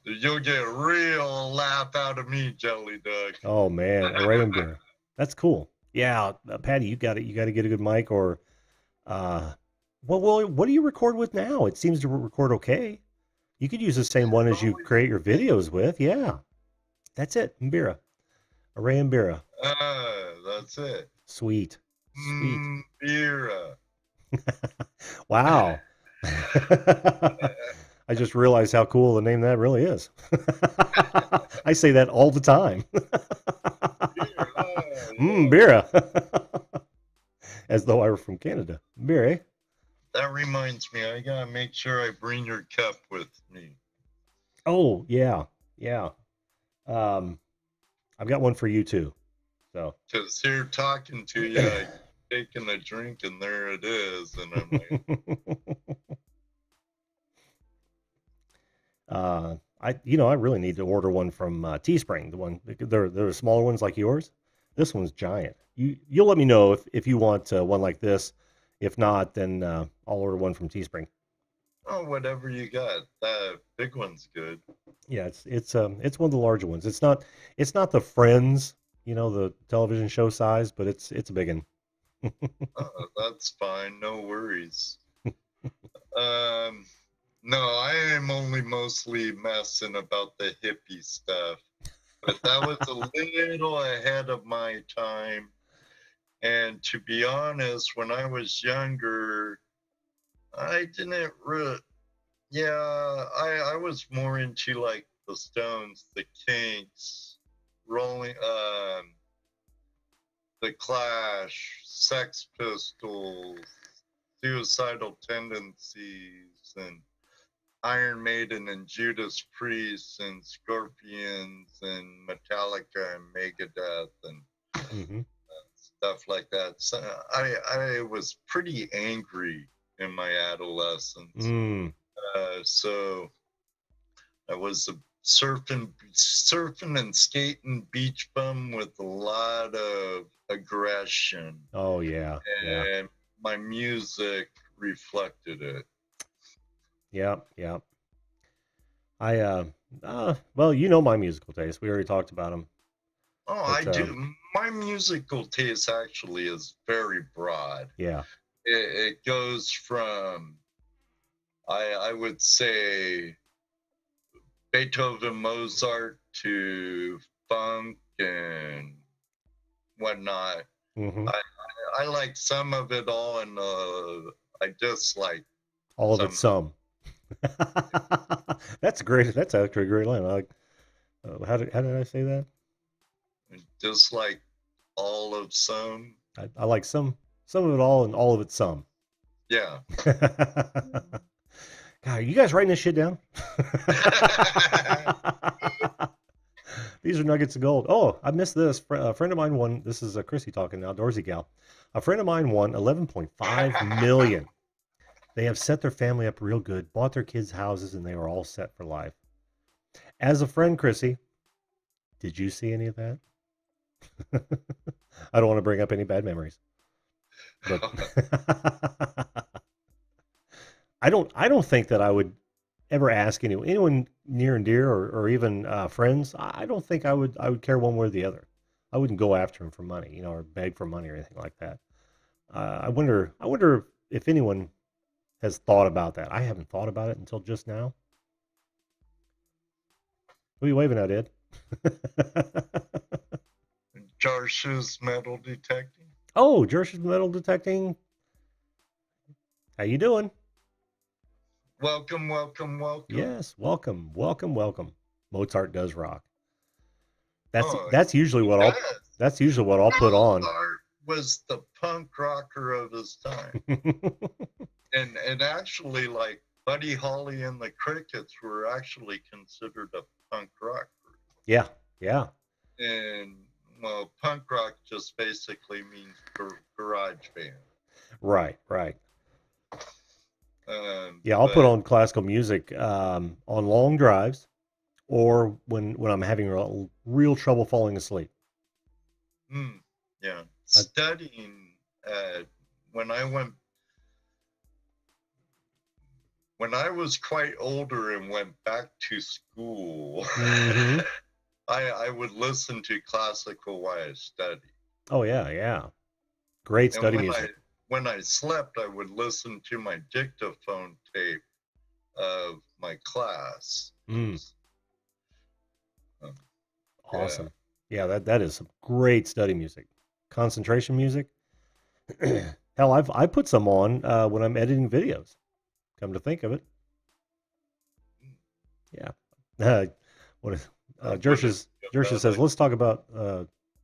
You'll get a real laugh out of me, Jelly Duck. Oh man, Arayambira. That's cool. Yeah, Patty, you got it. You got to get a good mic, or well, what do you record with now? It seems to record okay. You could use the same one as you create your videos with. Yeah, that's it. Mbira, Arayambira. That's it. Sweet. Mbira. Wow. I just realized how cool the name that really is. I say that all the time. Bira. As though I were from Canada. Bira. That reminds me, I gotta make sure I bring your cup with me. Oh, yeah. Yeah. I've got one for you too. So. Because here talking to you, I taking a drink and there it is. And I'm like. I really need to order one from Teespring. The one they're smaller ones like yours. This one's giant. You'll let me know if you want one like this. If not, then I'll order one from Teespring. Oh, whatever you got. That big one's good. Yeah, it's one of the larger ones. It's not the Friends, the television show size, but it's a big one. That's fine. No worries. No, I am only mostly messing about the hippie stuff. But that was a little ahead of my time. And to be honest, when I was younger, I didn't really... Yeah, I was more into like the Stones, the Kinks, Rolling... the Clash, Sex Pistols, Suicidal Tendencies, and Iron Maiden and Judas Priest and Scorpions and Metallica and Megadeth and stuff like that. So I was pretty angry in my adolescence. So I was a surfing and skating beach bum with a lot of aggression. Oh yeah. And my music reflected it. Yeah. Well, my musical taste. We already talked about them. Oh, I do. My musical taste actually is very broad. Yeah. It goes from, I would say, Beethoven, Mozart to funk and whatnot. I like some of it all, and I dislike all of it some. That's great. That's actually a great line. I like. How did I say that? Dislike all of some. I like some of it all and all of it some. Yeah. God, are you guys writing this shit down? These are nuggets of gold. Oh, I missed this. A friend of mine won. This is Chrissy talking now, Dorsey gal. A friend of mine won $11.5 million. They have set their family up real good, bought their kids houses, and they are all set for life. As a friend, Chrissy, did you see any of that? I don't want to bring up any bad memories, but I don't think that I would ever ask anyone near and dear or even friends. I don't think I would care one way or the other. I wouldn't go after him for money, or beg for money or anything like that. I wonder if anyone has thought about that. I haven't thought about it until just now. Who are you waving at, Ed? Jarsh's metal detecting. Oh, Jarsh's metal detecting. How you doing? Welcome. Yes, welcome. Mozart does rock. That's usually what I'll put on. was the punk rocker of his time. And actually, like Buddy Holly and the Crickets were actually considered a punk rock group. Yeah, yeah. And well, punk rock just basically means garage band. Right, right. Yeah, I'll put But on classical music on long drives or when I'm having real trouble falling asleep. yeah, I, studying when I went when I was quite older and went back to school, mm-hmm. I would listen to classical while I studied. Oh yeah, yeah. Great And study music. when I slept, I would listen to my dictaphone tape of my class. Mm, Um, yeah. awesome. Yeah, that is some great study music. Concentration music. Hell, I put some on when I'm editing videos. Come to think of it, yeah. What is Would it Jersh's be Jersha about says, let's talk about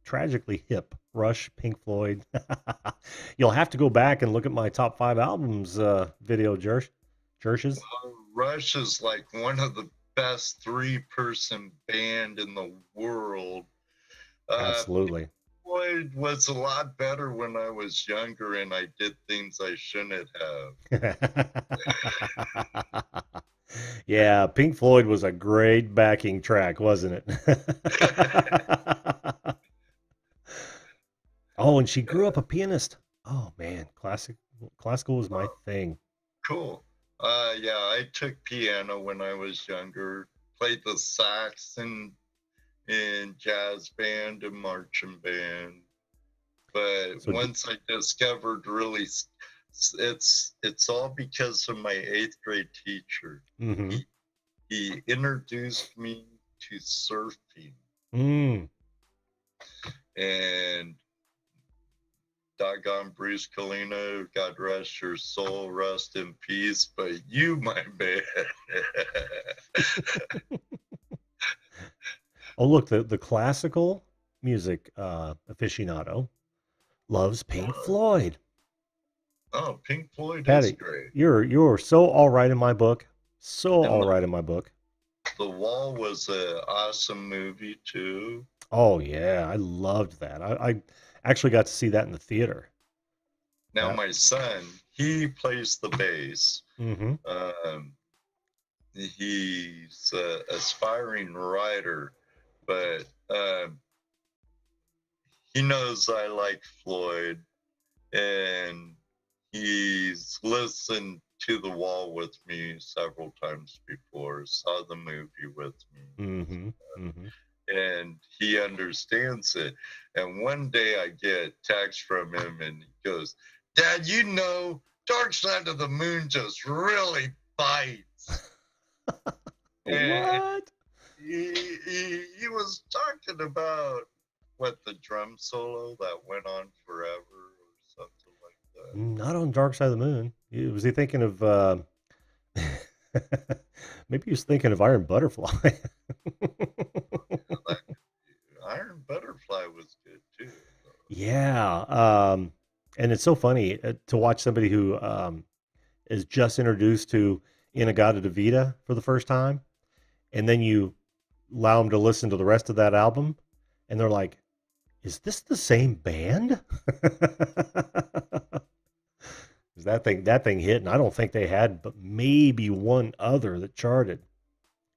tragically hip Rush, Pink Floyd. You'll have to go back and look at my top 5 albums video, Jersh's. Rush is like one of the best 3-person band in the world. Absolutely. Floyd was a lot better when I was younger and I did things I shouldn't have. Yeah, Pink Floyd was a great backing track, wasn't it? Oh, and she grew up a pianist. Oh man, classical was my thing. Cool. Yeah, I took piano when I was younger. Played the sax in jazz band and marching band. But So, once I discovered really, it's all because of my 8th grade teacher. mm-hmm. He introduced me to surfing. And doggone Bruce Colino, God rest your soul, rest in peace. But you, my man. Oh, look, the classical music aficionado loves Pink Floyd. Oh, Pink Floyd is Patty, great. you're so all right in my book. So And all right in my book. The Wall was an awesome movie too. Oh yeah, I loved that. I actually got to see that in the theater. Now my son, he plays the bass. Mm-hmm. He's an aspiring writer, but he knows I like Floyd, and he's listened to The Wall with me several times before, saw the movie with me. Mm-hmm. Mm-hmm. And he understands it. And one day I get a text from him and he goes, Dad, you know, Dark Side of the Moon just really bites. What? He was talking about the drum solo that went on forever or something like that. Not on Dark Side of the Moon. Was he thinking of maybe he was thinking of Iron Butterfly. Iron Butterfly was good too. Yeah. And it's so funny to watch somebody who is just introduced to In-A-Gadda-Da-Vida for the first time, and then you allow them to listen to the rest of that album, and they're like, "Is this the same band?" that thing hit, and I don't think they had but maybe one other that charted.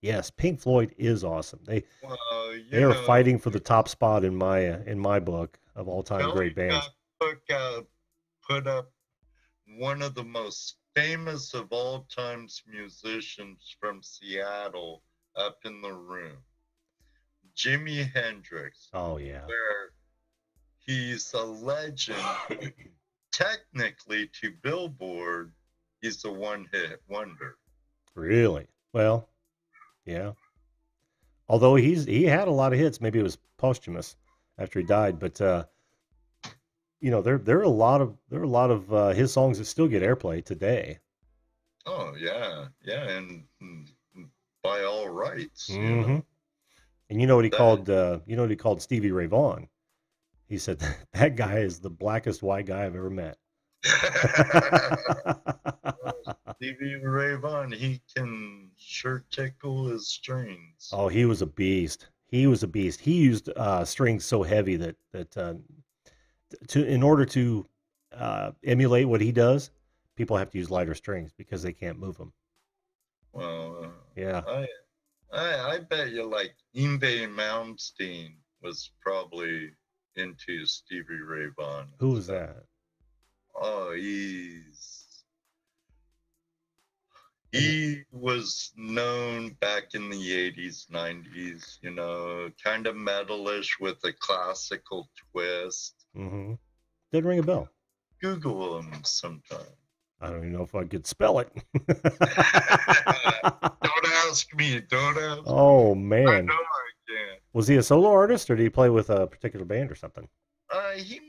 Yes, Pink Floyd is awesome. They are fighting for the top spot in my book of all time great bands. Put up one of the most famous of all times musicians from Seattle up in the room, Jimi Hendrix. Oh yeah, where he's a legend. Technically, to Billboard, he's a one-hit wonder. Really? Well, yeah. Although he had a lot of hits, maybe it was posthumous after he died, but there are a lot of his songs that still get airplay today. Oh yeah, yeah, and by all rights, mm-hmm. And you know what he called Stevie Ray Vaughan? He said that guy is the blackest white guy I've ever met. Stevie Ray Vaughan, he can sure tickle his strings. Oh, he was a beast. He was a beast. He used strings so heavy that in order to emulate what he does, people have to use lighter strings because they can't move them. Well, Yeah. I bet you like Yngwie Malmsteen was probably into Stevie Ray Vaughan. Who was that? Oh, he was known back in the 80s, 90s, you know, kind of metalish with a classical twist. Mm-hmm. Didn't ring a bell. Google him sometime. I don't even know if I could spell it. Don't ask me. Don't ask Oh, me. man. I know I can't. Was he a solo artist or did he play with a particular band or something? He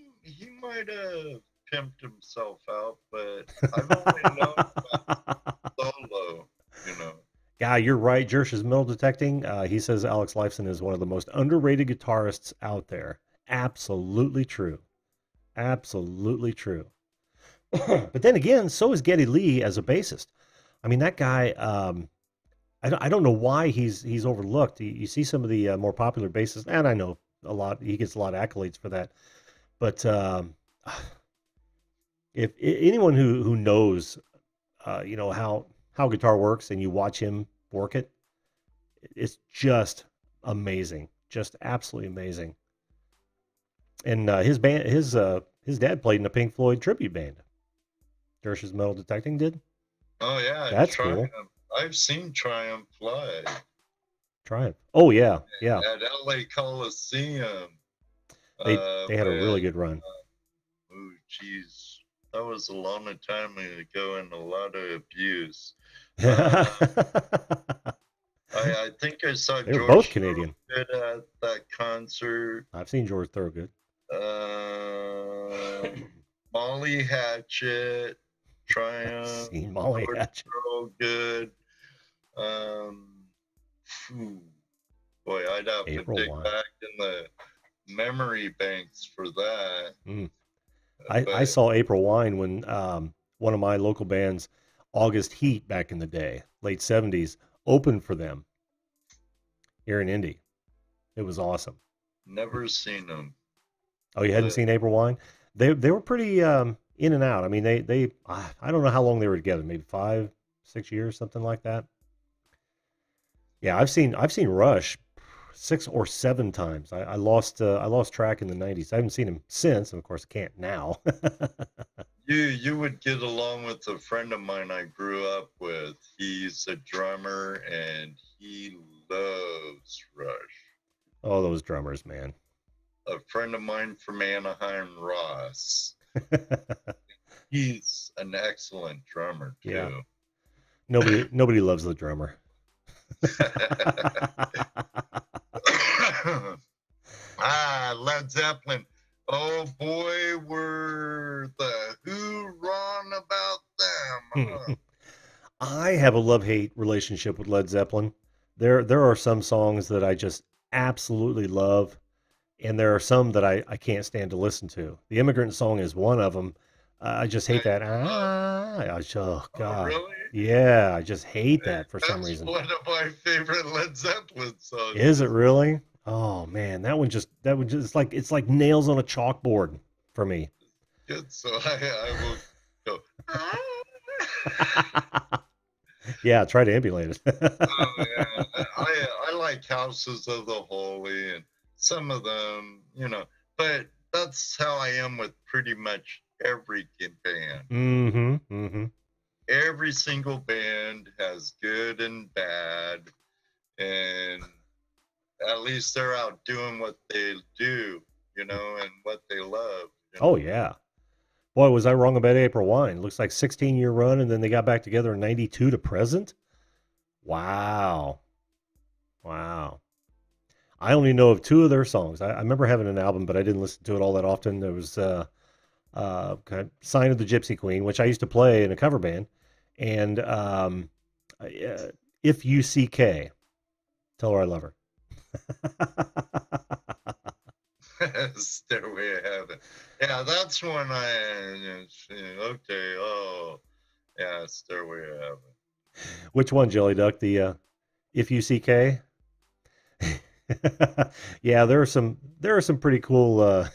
might have pimped himself out, but I've only known about solo, you know. Yeah, you're right. Jersh is metal detecting. He says Alex Lifeson is one of the most underrated guitarists out there. Absolutely true. Absolutely true. But then again, so is Geddy Lee as a bassist. I mean, that guy. I don't know why he's overlooked. You see some of the more popular bassists, and I know a lot. He gets a lot of accolades for that. But if anyone who knows, you know how guitar works, and you watch him work it, it's just amazing, just absolutely amazing. And his dad played in a Pink Floyd tribute band. Dersh's Metal Detecting did. Oh yeah, That's Triumph. cool. I've seen Triumph live Triumph. Oh yeah, yeah. at LA Coliseum. They had a really good run. Oh geez, that was a long time ago and a lot of abuse. I think I saw They were George both Canadian. Thorogood at that concert. I've seen George Thorogood. Molly Hatchet, Triumph, Seen Molly George Hatchet. Thorogood. Boy, I'd have April to dig Wine. back in the memory banks for that. I saw April Wine when one of my local bands, August Heat, back in the day, late 70s, opened for them here in Indy. It was awesome. Never seen them. Oh, you hadn't seen April Wine? They were pretty in and out. I mean, they I don't know how long they were together, maybe 5, 6 years, something like that. Yeah, I've seen Rush 6 or 7 times. I lost track in the 90s. I haven't seen him since, and of course I can't now. You would get along with a friend of mine I grew up with. He's a drummer and he loves Rush. Oh, those drummers, man. A friend of mine from Anaheim, Ross. He's an excellent drummer too. Yeah. Nobody loves the drummer. Led Zeppelin. Oh boy, were the Who wrong about them? Huh? I have a love-hate relationship with Led Zeppelin. There are some songs that I just absolutely love, and there are some that I can't stand to listen to. The Immigrant Song is one of them. I just hate that. Oh God. Really? Yeah, I just hate that for some reason. That's one of my favorite Led Zeppelin songs. Is it really? Oh man, that one just it's like nails on a chalkboard for me. Good, so I will go. Yeah, try to emulate it. Oh yeah, I like Houses of the Holy and some of them, you know, but that's how I am with pretty much every band. Mm-hmm. Mm-hmm. Every single band has good and bad, and at least they're out doing what they do, you know, and what they love. You know? Oh yeah. Boy, was I wrong about April Wine. Looks like 16-year run, and then they got back together in 92 to present. Wow. Wow. I only know of 2 of their songs. I remember having an album, but I didn't listen to it all that often. There was kind of Sign of the Gypsy Queen, which I used to play in a cover band, and If You CK, Tell Her I Love Her. Stairway to Heaven. Yeah, that's when okay. Oh, yeah, Stairway to Heaven. Which one, Jelly Duck? The If You See K? Yeah, there are some pretty cool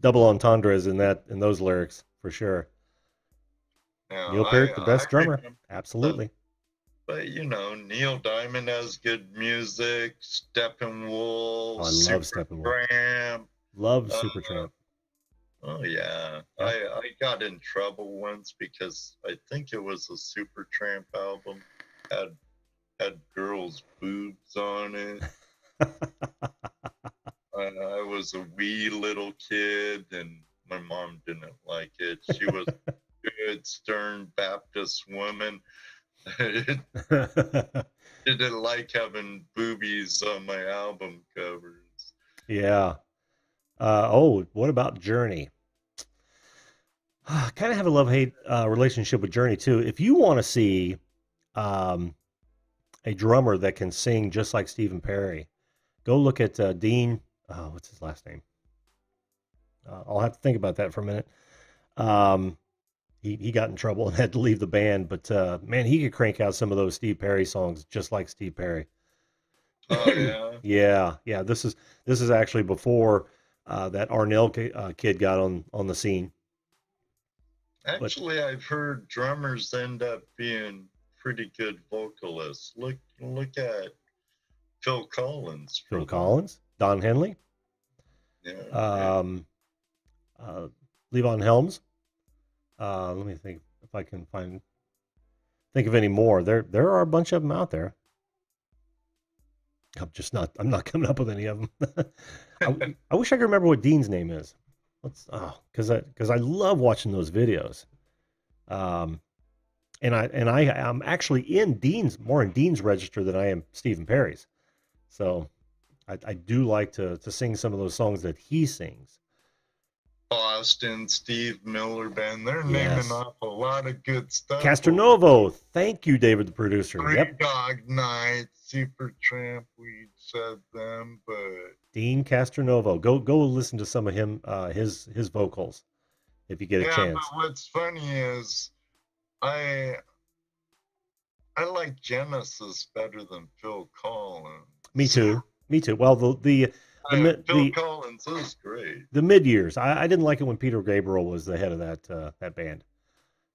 double entendres in those lyrics for sure. Now, Neil Peart, the I best drummer, remember that, absolutely. but Neil Diamond has good music. Oh, Steppenwolf, I love Steppenwolf. Supertramp. Love Uh, Supertramp. oh yeah, Yeah. I got in trouble once because I think it was a Supertramp album had had girls' boobs on it. I was a wee little kid, and my mom didn't like it. She was a good, stern Baptist woman. Didn't like having boobies on my album covers. Yeah. Oh, what about Journey? Kind of have a love-hate relationship with Journey too. If you want to see um, a drummer that can sing just like Stephen Perry, go look at Dean. Oh, what's his last name? I'll have to think about that for a minute. Um, he got in trouble and had to leave the band, but man, he could crank out some of those Steve Perry songs just like Steve Perry. Oh yeah. Yeah, yeah. This is actually before that Arnell kid got on the scene. But Actually, I've heard drummers end up being pretty good vocalists. Look at Phil Collins Phil for that. Collins, Don Henley, Yeah, yeah. um, Levon Helms. Let me think if I can think of any more. There are a bunch of them out there. I'm not coming up with any of them. I wish I could remember what Dean's name is. Because I love watching those videos. Um, and I am actually more in Dean's register than I am Stephen Perry's. So I do like to sing some of those songs that he sings. Boston, Steve Miller Band. They're naming Yes. off a lot of good stuff over Castronovo. Thank you, David, the producer. Three Yep. Dog Night, Supertramp. We said them, but Dean Castronovo. Go listen to some of his vocals if you get a yeah. But chance. what's funny is I I like Genesis better than Phil Collins. Me too. Me too. Well, Phil the Collins is great. the mid years. I didn't like it when Peter Gabriel was the head of that band.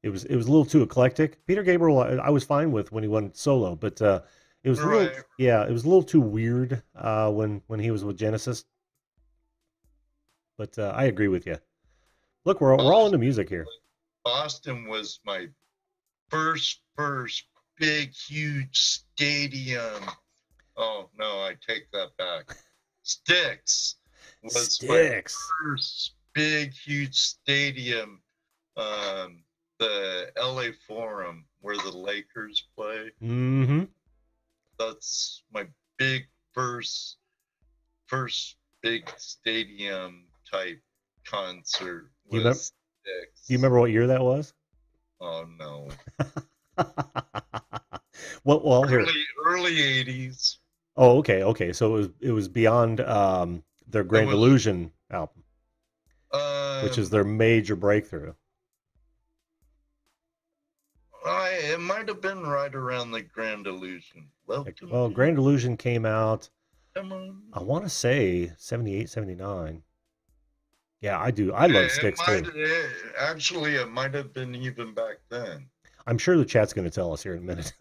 It was a little too eclectic. Peter Gabriel I was fine with when he went solo, but it was a little Right. yeah, it was a little too weird when he was with Genesis. But I agree with you. Look, we're all into Boston, music here. Boston was my first big huge stadium. Oh no, I take that back. Styx was my Sticks. first big huge stadium. The LA Forum where the Lakers play. Mm-hmm. That's my big first big stadium type concert Do was you Styx. remember what year that was? Oh no. Well, here. Early 80s. Oh, okay, okay. So it was beyond their It Grand was Illusion album, which is um their major breakthrough. it might have been right around the Grand Illusion. Welcome Well, to Grand Illusion came out, come on. I want to say 78, 79. Yeah, I do. I love Sticks too. Actually it might have been even back then. I'm sure the chat's going to tell us here in a minute.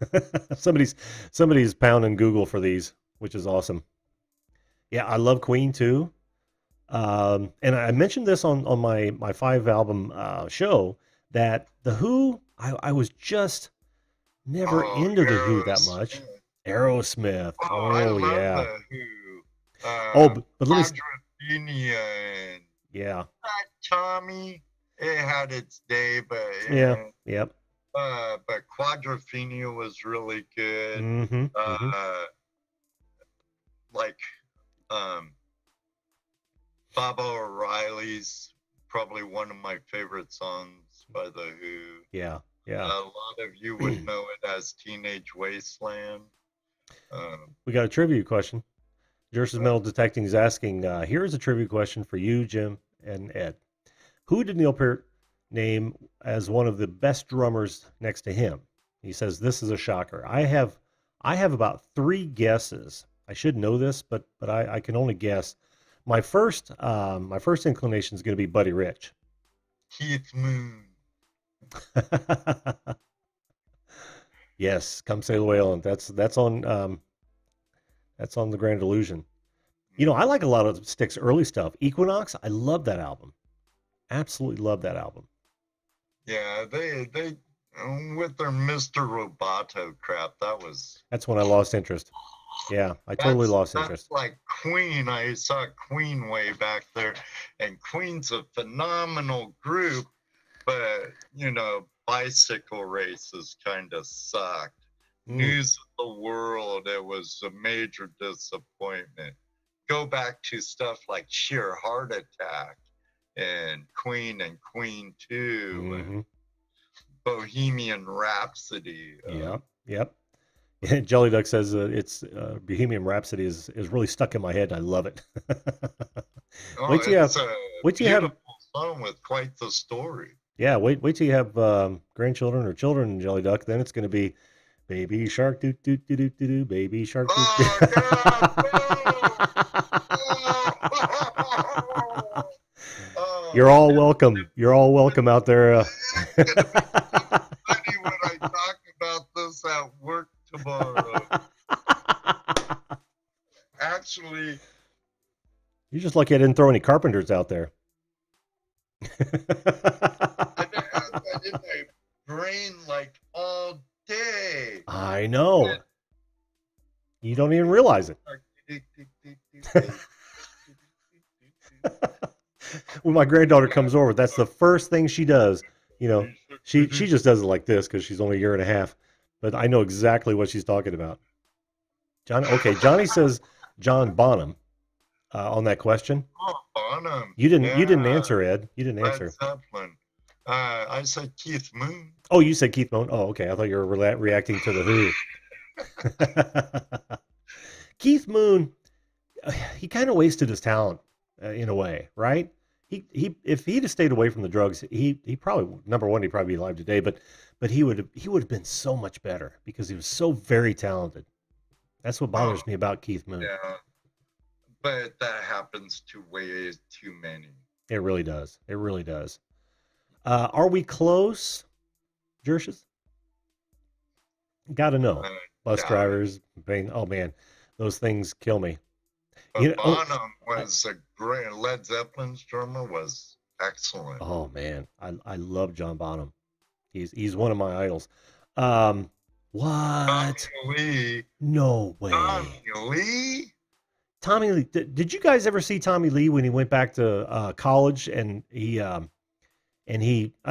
Somebody's pounding Google for these, which is awesome. Yeah, I love Queen too. And I mentioned this on my five album show that the Who, I was just never Oh, into the Who that much. Aerosmith. Aerosmith. Oh, I Oh love yeah. the Who. Oh, but let me. Quadrophenia and Yeah. Tommy. It had its day, but Yeah. Yep. but Quadrophenia was really good. Mm-hmm. Mm-hmm. Like Baba O'Reilly's probably one of my favorite songs by the Who. Yeah. Yeah. A lot of you would know it as Teenage Wasteland. We got a trivia question. Jerse's Metal Detecting is asking, here's a trivia question for you, Jim and Ed. Who did Neil Peart name as one of the best drummers next to him? He says this is a shocker. I have about 3 guesses. I should know this, but I can only guess. My first inclination is going to be Buddy Rich. Keith Moon. Yes, Come Sail Away on. That's on the Grand Illusion. You know, I like a lot of Styx early stuff. Equinox, I love that album. Absolutely love that album. Yeah, they with their Mr. Roboto crap, that's when I lost interest. Yeah, I totally lost interest. That's like Queen. I saw Queen way back there, and Queen's a phenomenal group, but you know, Bicycle Races kind of sucked. News of the World, it was a major disappointment. Go back to stuff like Sheer Heart Attack and Queen 2 and Bohemian Rhapsody. Yep. Jelly Duck says it's Bohemian Rhapsody is really stuck in my head. I love it. Wait till you have song with quite the story. Yeah, wait till you have grandchildren or children, Jelly Duck. Then it's going to be Baby Shark, do do do do do do, Baby Shark. Oh, God, no. You're all welcome. You're all welcome out there. It's gonna be funny when I talk about this at work tomorrow. Actually, you're just lucky I didn't throw any carpenters out there. I did my brain like all day. I know. You don't even realize it. When my granddaughter comes over, that's the first thing she does. You know, she just does it like this because she's only a year and a half. But I know exactly what she's talking about. Johnny says John Bonham on that question. Oh, Bonham. You didn't answer, Ed. You didn't answer. Zeppelin. I said Keith Moon. Oh, you said Keith Moon. Oh, okay. I thought you were reacting to the Who. Keith Moon, he kind of wasted his talent in a way, right? He if he'd have stayed away from the drugs, he probably, number one, he'd probably be alive today, but he would have been so much better because he was so very talented. That's what bothers me about Keith Moon. Yeah, but that happens to way too many. It really does. It really does. Are we close, Jersh's? Gotta know. Bus drivers, pain. Oh man, those things kill me. But Bonham was a great. Led Zeppelin's drummer was excellent. Oh man, I love John Bonham. He's one of my idols. What? Tommy Lee. No way. Tommy Lee. Tommy Lee. Did you guys ever see Tommy Lee when he went back to college and he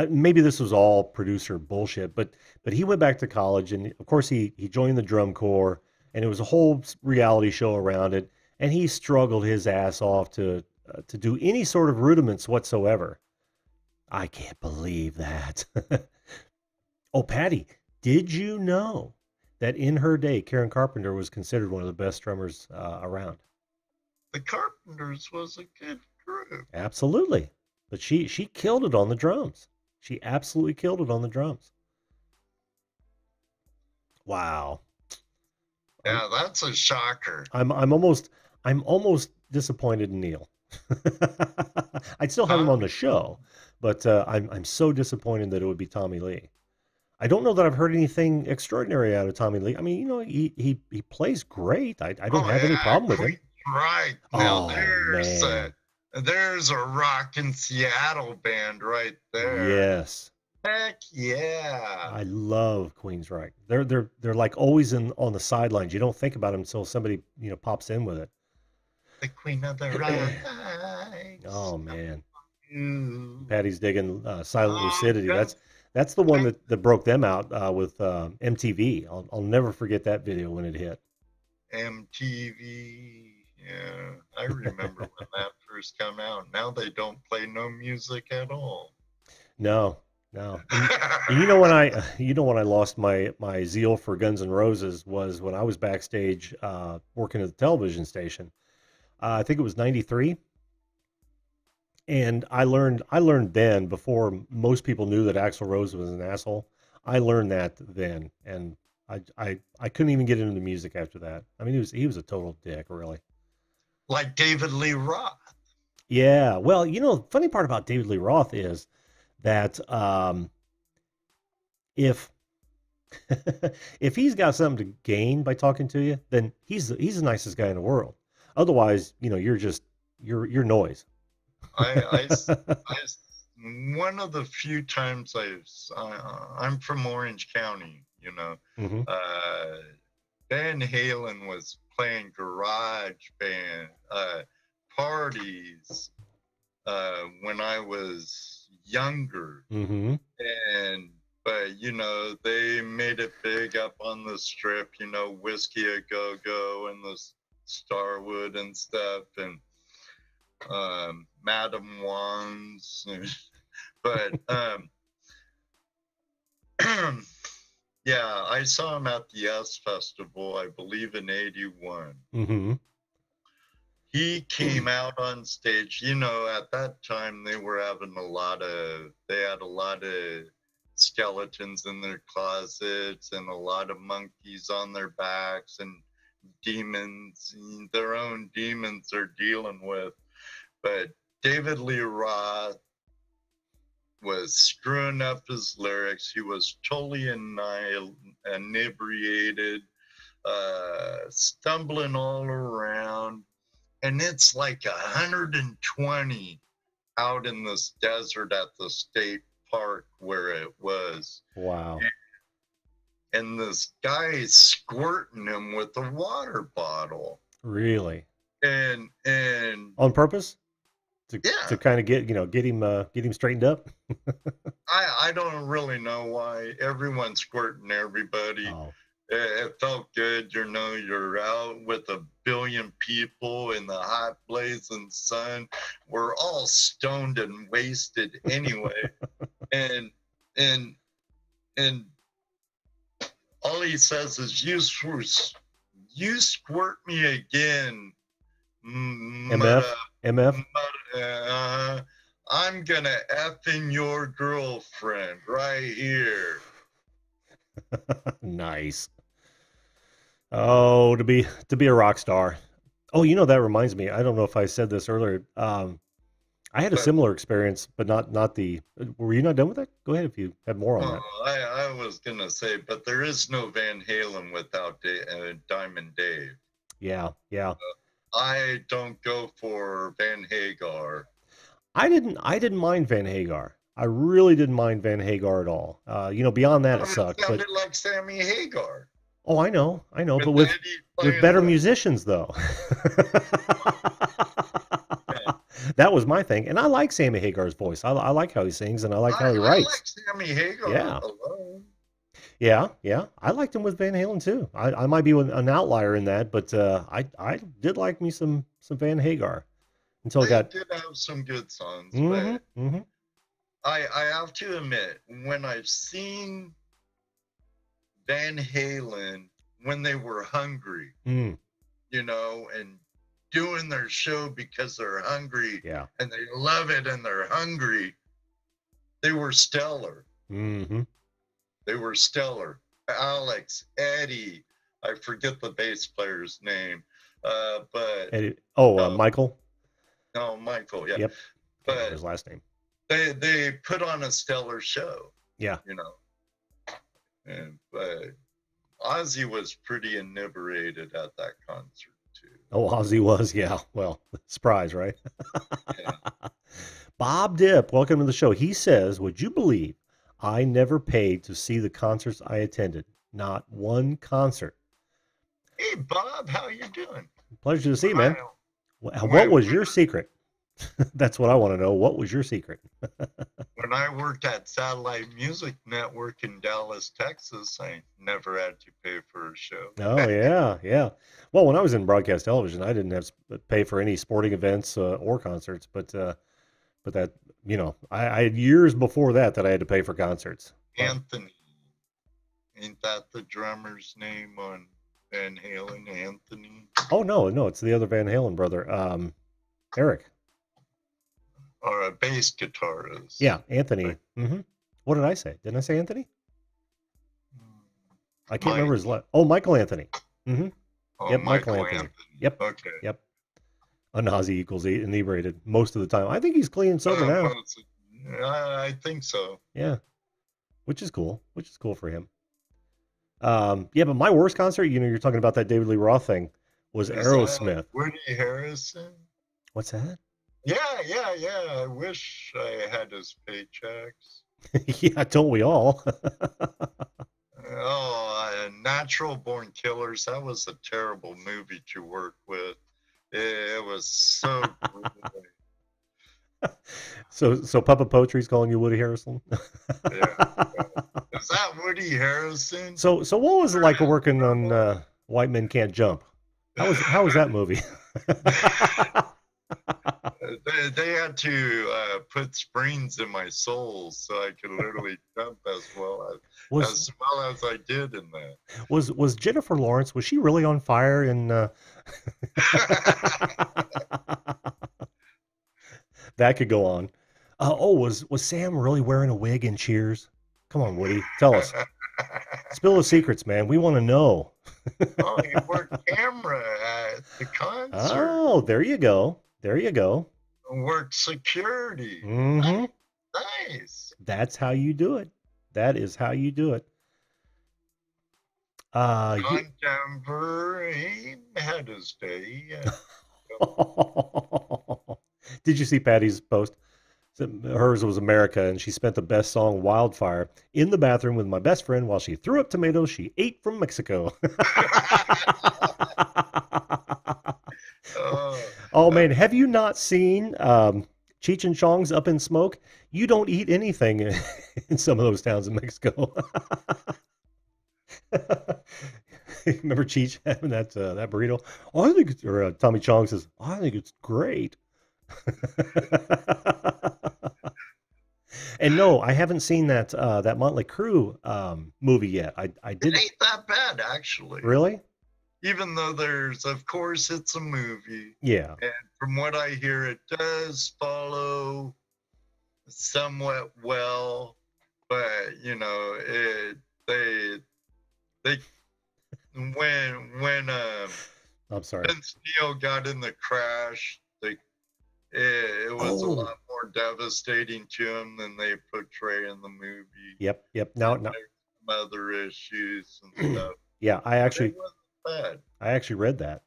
maybe this was all producer bullshit, but he went back to college and of course he joined the drum corps and it was a whole reality show around it and he struggled his ass off to do any sort of rudiments whatsoever. I can't believe that. Oh, Patty, did you know that in her day, Karen Carpenter was considered one of the best drummers around? The Carpenters was a good group. Absolutely. But she killed it on the drums. She absolutely killed it on the drums. Wow. Yeah, that's a shocker. I'm almost disappointed in Neil. I'd still have him on the show, but I'm so disappointed that it would be Tommy Lee. I don't know that I've heard anything extraordinary out of Tommy Lee. I mean, you know, he plays great. I don't have any problem with him. Right. Now there's a rockin' Seattle band right there. Yes. Heck yeah. I love Queensryche. They're like always on the sidelines. You don't think about them until somebody, you know, pops in with it. The Queen of the Rocks. Oh man. Patty's digging Silent Lucidity. That's the one that broke them out with MTV. I'll never forget that video when it hit. MTV. Yeah, I remember when that first came out. Now they don't play no music at all. No. And you know when I lost my zeal for Guns N' Roses was when I was backstage working at the television station, I think it was 93. And I learned then, before most people knew that Axl Rose was an asshole. I learned that then, and I couldn't even get into the music after that. I mean, he was a total dick, really. Like David Lee Roth. Yeah. Well, the funny part about David Lee Roth is that if if he's got something to gain by talking to you, then he's the nicest guy in the world. Otherwise, you're noise. I one of the few times I'm from Orange County, Hmm. uh, Van Halen was playing garage band parties when I was younger, Hmm. and but they made it big up on the strip, Whiskey a Go Go and the Starwood and stuff, and Madam Wands, but yeah, I saw him at the S Festival, I believe in '81. Hmm. He came out on stage. At that time they had a lot of skeletons in their closets and a lot of monkeys on their backs and demons, their own demons they're dealing with. But David Lee Roth was screwing up his lyrics. He was totally inebriated, stumbling all around. And it's like 120 out in this desert at the state park where it was. Wow. And this guy is squirting him with a water bottle. Really? And On purpose? yeah, To kind of get him straightened up? I don't really know why everyone's squirting everybody. Oh. It felt good, you're out with a billion people in the hot blazing sun. We're all stoned and wasted anyway. and and and all he says is, you squirt me again, MF. I'm gonna effing your girlfriend right here. Nice. Oh, to be a rock star. Oh, that reminds me. I don't know if I said this earlier. I had a But similar experience, but not the. Were you not done with that? Go ahead if you have more on that. I was gonna say, but there is no Van Halen without Diamond Dave. Yeah, yeah. I don't go for Van Hagar. I didn't mind Van Hagar. I really didn't mind Van Hagar at all. Beyond that, it It sucked. But sounded like Sammy Hagar oh, I know, with but with Eddie with playing better the. musicians though. Yeah. That was my thing, and I like Sammy Hagar's voice. I like how he sings, and I like how he I writes. like Sammy Hagar Yeah, alone. yeah, yeah. I liked him with Van Halen too. I might be an outlier in that, but I did like me some Van Hagar until it They got. did have some good songs, Mm-hmm, but mm-hmm. I have to admit, when I've seen Van Halen when they were hungry, Mm, and doing their show because they're hungry yeah. and they love it and they're hungry, they were stellar. Mm-hmm. They were stellar. Alex, Eddie, I forget the bass player's name, but no, Michael. no, Michael, yeah. Yep. Can't remember But his last name. they put on a stellar show, Yeah. but Ozzy was pretty inebriated at that concert too. Oh, Ozzy was. Yeah. Well, surprise, right? Yeah. Bob Dipp, welcome to the show. He says, "Would you believe I never paid to see the concerts I attended? Not one concert." Hey Bob, how you doing? Pleasure to see you, When man. I, What was your secret? That's what I want to know. What was your secret? when I worked at Satellite Music Network in Dallas, Texas, I never had to pay for a show. Oh yeah, yeah. Well, when I was in broadcast television, I didn't have to pay for any sporting events or concerts, but that I had years before that I had to pay for concerts. But Anthony, ain't that the drummer's name on Van Halen, Anthony. Oh no, it's the other Van Halen brother, Eric. Or a bass guitarist. Yeah, Anthony. What did I say? Didn't I say Anthony? I can't remember his last. Oh, Michael Anthony. Oh, Yep, Michael Anthony. Yep. Okay. Yep. A Nazi equals inebriated most of the time. I think he's clean and sober now. I think so. Yeah, which is cool. Which is cool for him. Yeah, but my worst concert, you're talking about that David Lee Roth thing, was Aerosmith. Woody Harrelson. What's that? Yeah. I wish I had his paychecks. Yeah, don't we all? Natural Born Killers. That was a terrible movie to work with. It was so grueling. So Papa Poetry's calling you Woody Harrelson? Yeah. Is that Woody Harrelson? So what was it like working on White Men Can't Jump? How was that movie? They had to put springs in my soul so I could literally jump as well as I did in that. Was Jennifer Lawrence, was she really on fire in that could go on. Was Sam really wearing a wig in Cheers? Come on, Woody, tell us. Spill the secrets, man. We want to know. Oh, you worked camera at the concert. Oh, there you go. Worked security. Nice. That's how you do it. That is how you do it. Denver, he had his day. Yeah. Did you see Patty's post? Hers was America, and she spent the best song Wildfire in the bathroom with my best friend while she threw up tomatoes she ate from Mexico. Oh man, have you not seen Cheech and Chong's Up in Smoke? You don't eat anything in some of those towns in Mexico. Remember Cheech having that burrito? Oh, I think Tommy Chong says, I think it's great. And no, I haven't seen that Motley Crue movie yet. I did. It ain't that bad, actually. Really? Even though of course, it's a movie. Yeah. And from what I hear, it does follow somewhat well, but when I'm sorry. Vince Neil got in the crash, it was a lot more devastating to him than they portray in the movie. Yep. Now some other issues and stuff. Yeah, I actually read that.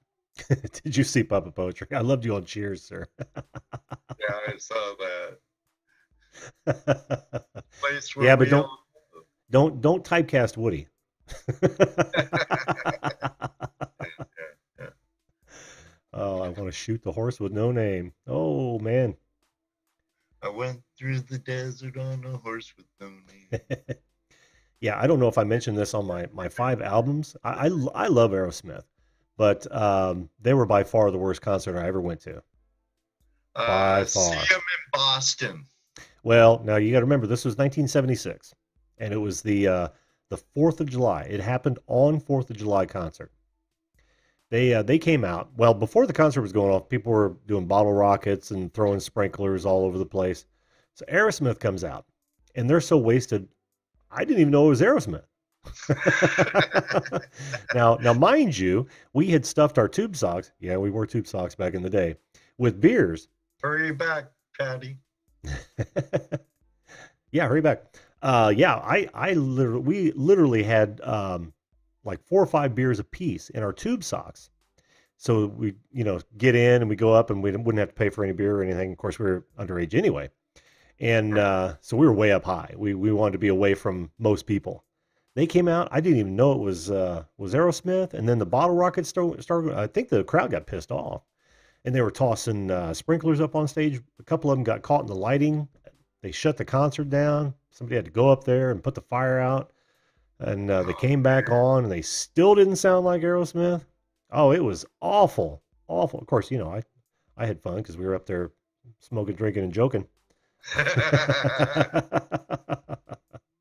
Did you see Papa Poetry? I loved you on Cheers, sir. Yeah, I saw that. Yeah, but don't typecast Woody. Oh, I want to shoot the horse with no name. Oh man. I went through the desert on a horse with no name. Yeah, I don't know if I mentioned this on my 5 albums. I love Aerosmith, but they were by far the worst concert I ever went to. By far. See them in Boston. Well, now you got to remember this was 1976, and it was the 4th of July. It happened on 4th of July concert. They came out, well, before the concert was going off, people were doing bottle rockets and throwing sprinklers all over the place. So Aerosmith comes out, and they're so wasted, I didn't even know it was Aerosmith. Now, mind you, we had stuffed our tube socks. Yeah, we wore tube socks back in the day with beers. Hurry back, Patty. Yeah, hurry back. We literally had like 4 or 5 beers apiece in our tube socks. So we, get in and we go up and we wouldn't have to pay for any beer or anything. Of course, we were underage anyway. And so we were way up high. We wanted to be away from most people. They came out. I didn't even know it was Aerosmith. And then the bottle rockets started. I think the crowd got pissed off. And they were tossing sprinklers up on stage. A couple of them got caught in the lighting. They shut the concert down. Somebody had to go up there and put the fire out. And they came back on, and they still didn't sound like Aerosmith. Oh, it was awful. Awful. Of course, I had fun because we were up there smoking, drinking, and joking.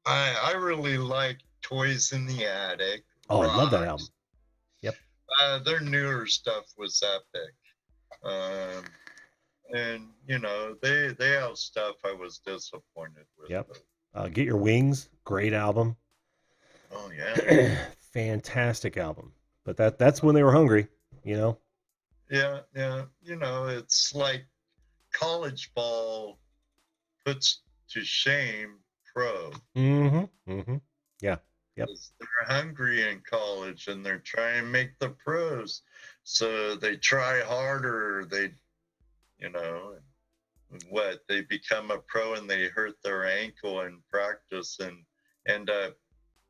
I really like Toys in the Attic. Oh, I love that album. Yep. Their newer stuff was epic. Um, and you know, they have stuff I was disappointed with. Yep. But, Get Your Wings, great album. oh yeah. Fantastic album. But that's when they were hungry, you know. Yeah, yeah. You know, it's like college ball puts to shame pro. Mm-hmm. Mm-hmm. Yeah. Yep. They're hungry in college and they're trying to make the pros. So they try harder. They, you know, what, they become a pro and they hurt their ankle in practice and end up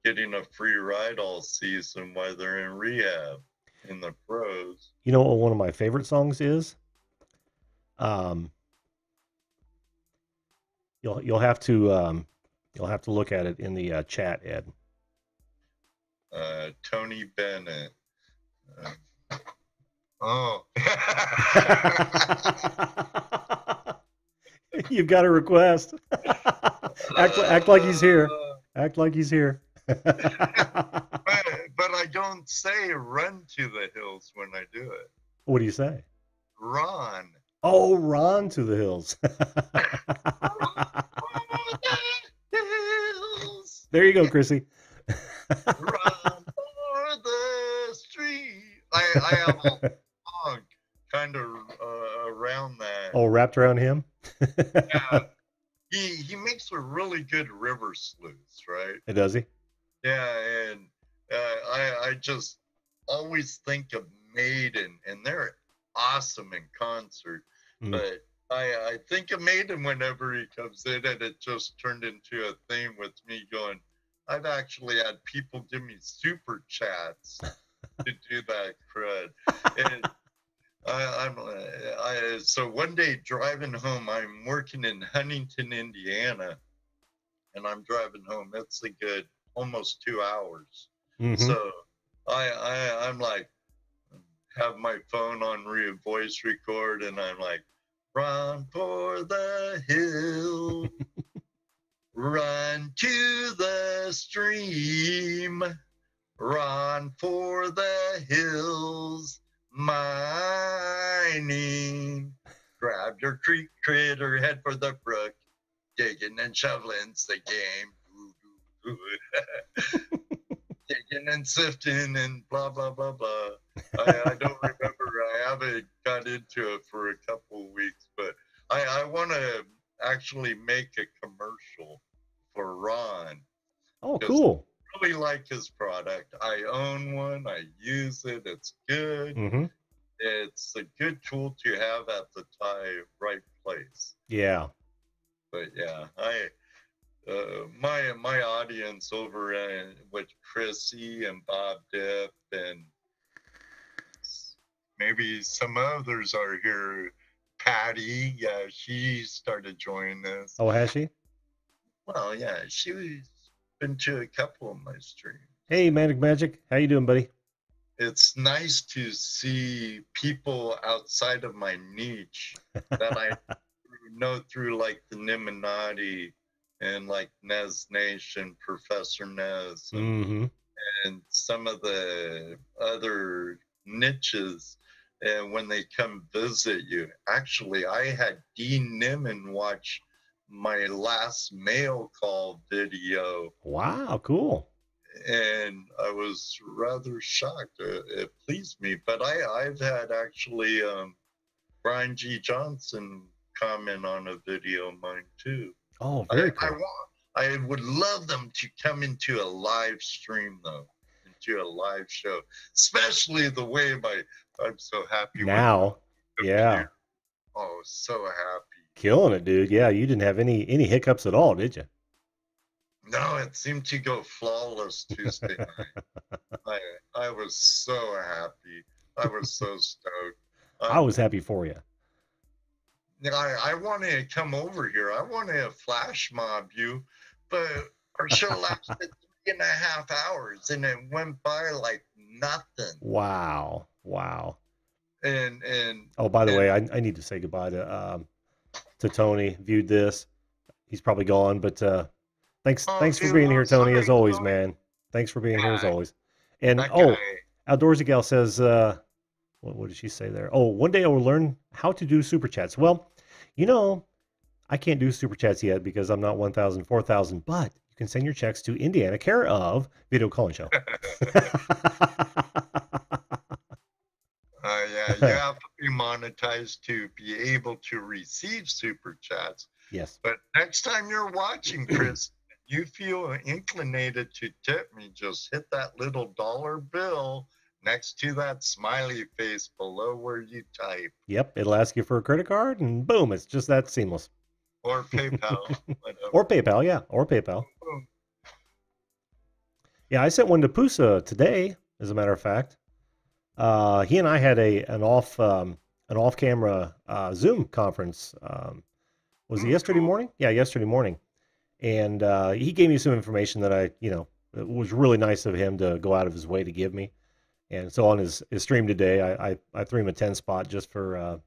getting a free ride all season while they're in rehab in the pros. You know what one of my favorite songs is? Um, you'll have to look at it in the chat, Ed. Tony Bennett. Oh. You've got a request. Act like he's here. Act like he's here. But I don't say run to the hills when I do it. What do you say? Run. Oh, Ron to the hills. There you go, Chrissy. Run for the street. I have a song kind of around that. Oh, wrapped around him? Yeah. He makes a really good river sleuths, right? Does he? Yeah, and I just always think of Maiden, and they're awesome in concert. But I think of Maiden whenever he comes in, and it just turned into a thing with me going, I've actually had people give me super chats to do that crud. And so one day driving home, I'm working in Huntington, Indiana, and I'm driving home. It's a good almost 2 hours. Mm-hmm. So I'm like, have my phone on voice record, and I'm like, run for the hill, run to the stream, run for the hills, mining. Grab your creek critter, head for the brook, digging and shoveling's the game. Digging and sifting and blah, blah, blah, blah. I don't remember. I haven't got into it for a couple of weeks, but I want to actually make a commercial for Ron. Oh, cool. I really like his product. I own one. I use it. It's good. Mm-hmm. It's a good tool to have at the right place. Yeah. But yeah, my audience over with Chrissy and Bob Dip and maybe some others are here. Patty, yeah, she started joining this. Oh, has she? Well, yeah, she's been to a couple of my streams. Hey, Manic Magic, how you doing, buddy? It's nice to see people outside of my niche that I know through, like the Niminati and like Nez Nation, Professor Nez, and some of the other niches. And when they come visit you, actually, I had Dean Niman watch my last mail call video. Wow, cool. And I was rather shocked. It pleased me. But I've had actually Brian G. Johnson comment on a video of mine too. Oh, very cool. I would love them to come into a live stream, though, into a live show, especially the way I'm so happy now. Yeah. Oh, so happy. Killing it, dude. Yeah, you didn't have any hiccups at all, did you? No, it seemed to go flawless Tuesday night. I was so happy. I was so stoked. I was happy for you. I wanted to come over here. I wanted to flash mob you, but our show lasted 3.5 hours, and it went by like nothing. Wow. And oh, by the way, I need to say goodbye to Tony. Viewed this. He's probably gone, but thanks for being here, Tony, as always, man. Thanks for being here as always. And Outdoorsy Gal says, what did she say there? Oh, one day I will learn how to do super chats. Well, you know, I can't do super chats yet because I'm not 1,000, 4,000. But you can send your checks to Indiana, care of Video Calling Show. Yeah, you have to be monetized to be able to receive super chats. Yes. But next time you're watching, Chris, you feel inclinated to tip me, just hit that little dollar bill next to that smiley face below where you type. Yep, it'll ask you for a credit card, and boom, it's just that seamless. Or PayPal. Whatever. Or PayPal, yeah, or PayPal. Boom. Yeah, I sent one to Pusa today, as a matter of fact. He and I had an off camera Zoom conference. Was it yesterday Cool. morning? Yeah, yesterday morning. And he gave me some information that it was really nice of him to go out of his way to give me. And so on his stream today, I threw him a 10 spot just for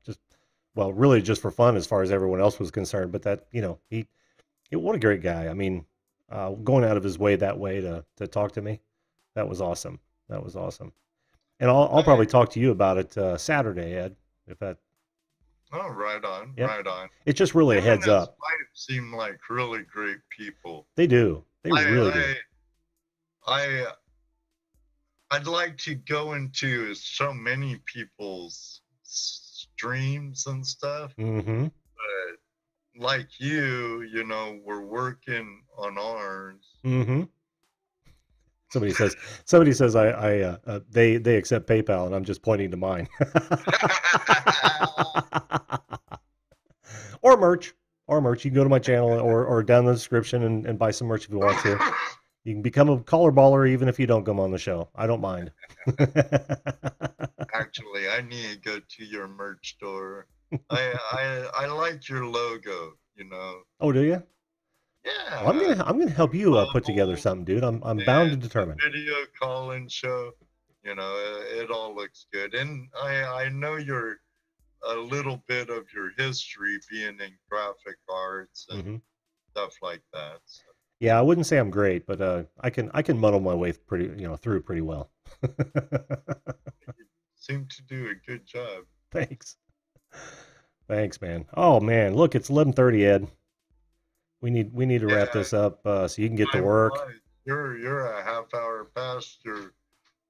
really just for fun as far as everyone else was concerned. But that, what a great guy. I mean, going out of his way that way to talk to me, that was awesome. That was awesome. And I'll probably talk to you about it Saturday, Ed, if that. Oh, right on, Yep. right on. It's just really a heads up. His wife seem like really great people. They do. They really do. I'd like to go into so many people's streams and stuff, Mm-hmm. but like you, we're working on ours. Mm-hmm. Somebody says they accept PayPal, and I'm just pointing to mine. Or merch. You can go to my channel or down in the description and buy some merch if you want to. You can become a caller baller even if you don't come on the show. I don't mind. Actually, I need to go to your merch store. I like your logo, Oh, do you? Yeah. Well, I'm gonna help you put together something, dude. I'm bound to determine. Video call-in show, it all looks good, and I know you're a little bit of your history being in graphic arts and stuff like that. So. Yeah, I wouldn't say I'm great, but I can muddle my way through pretty well. You seem to do a good job. Thanks, man. Oh man, look, it's 11:30, Ed. We need to wrap this up so you can get to work. You're a half hour past your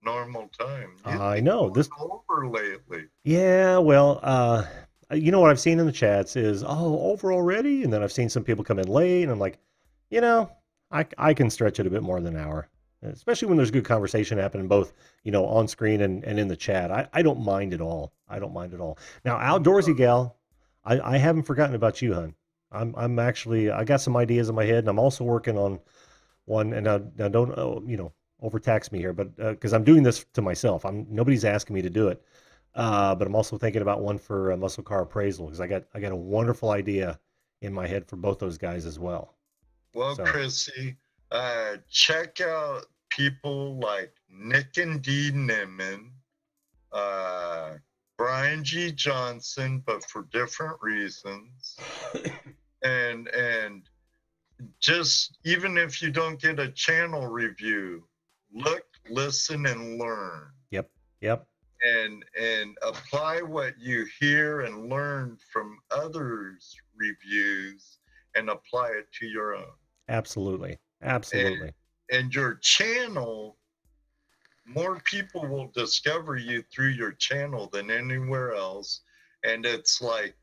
normal time. I know this over lately. Yeah, well, you know what I've seen in the chats is over already, and then I've seen some people come in late, and I'm like, I can stretch it a bit more than an hour, especially when there's good conversation happening both on screen and in the chat. I don't mind at all. I don't mind at all. Now, Outdoorsy Gal, I haven't forgotten about you, hun. I'm actually I got some ideas in my head, and I'm also working on one. And now don't overtax me here, but because I'm doing this to myself, nobody's asking me to do it. But I'm also thinking about one for muscle car appraisal because I got a wonderful idea in my head for both those guys as well. Well, so. Chrissy, check out people like Nick and Dee Nimmin, Brian G. Johnson, but for different reasons. and just even if you don't get a channel review, look, listen, and learn. Yep. And apply what you hear and learn from others' reviews and apply it to your own. Absolutely. And your channel, more people will discover you through your channel than anywhere else. And it's like,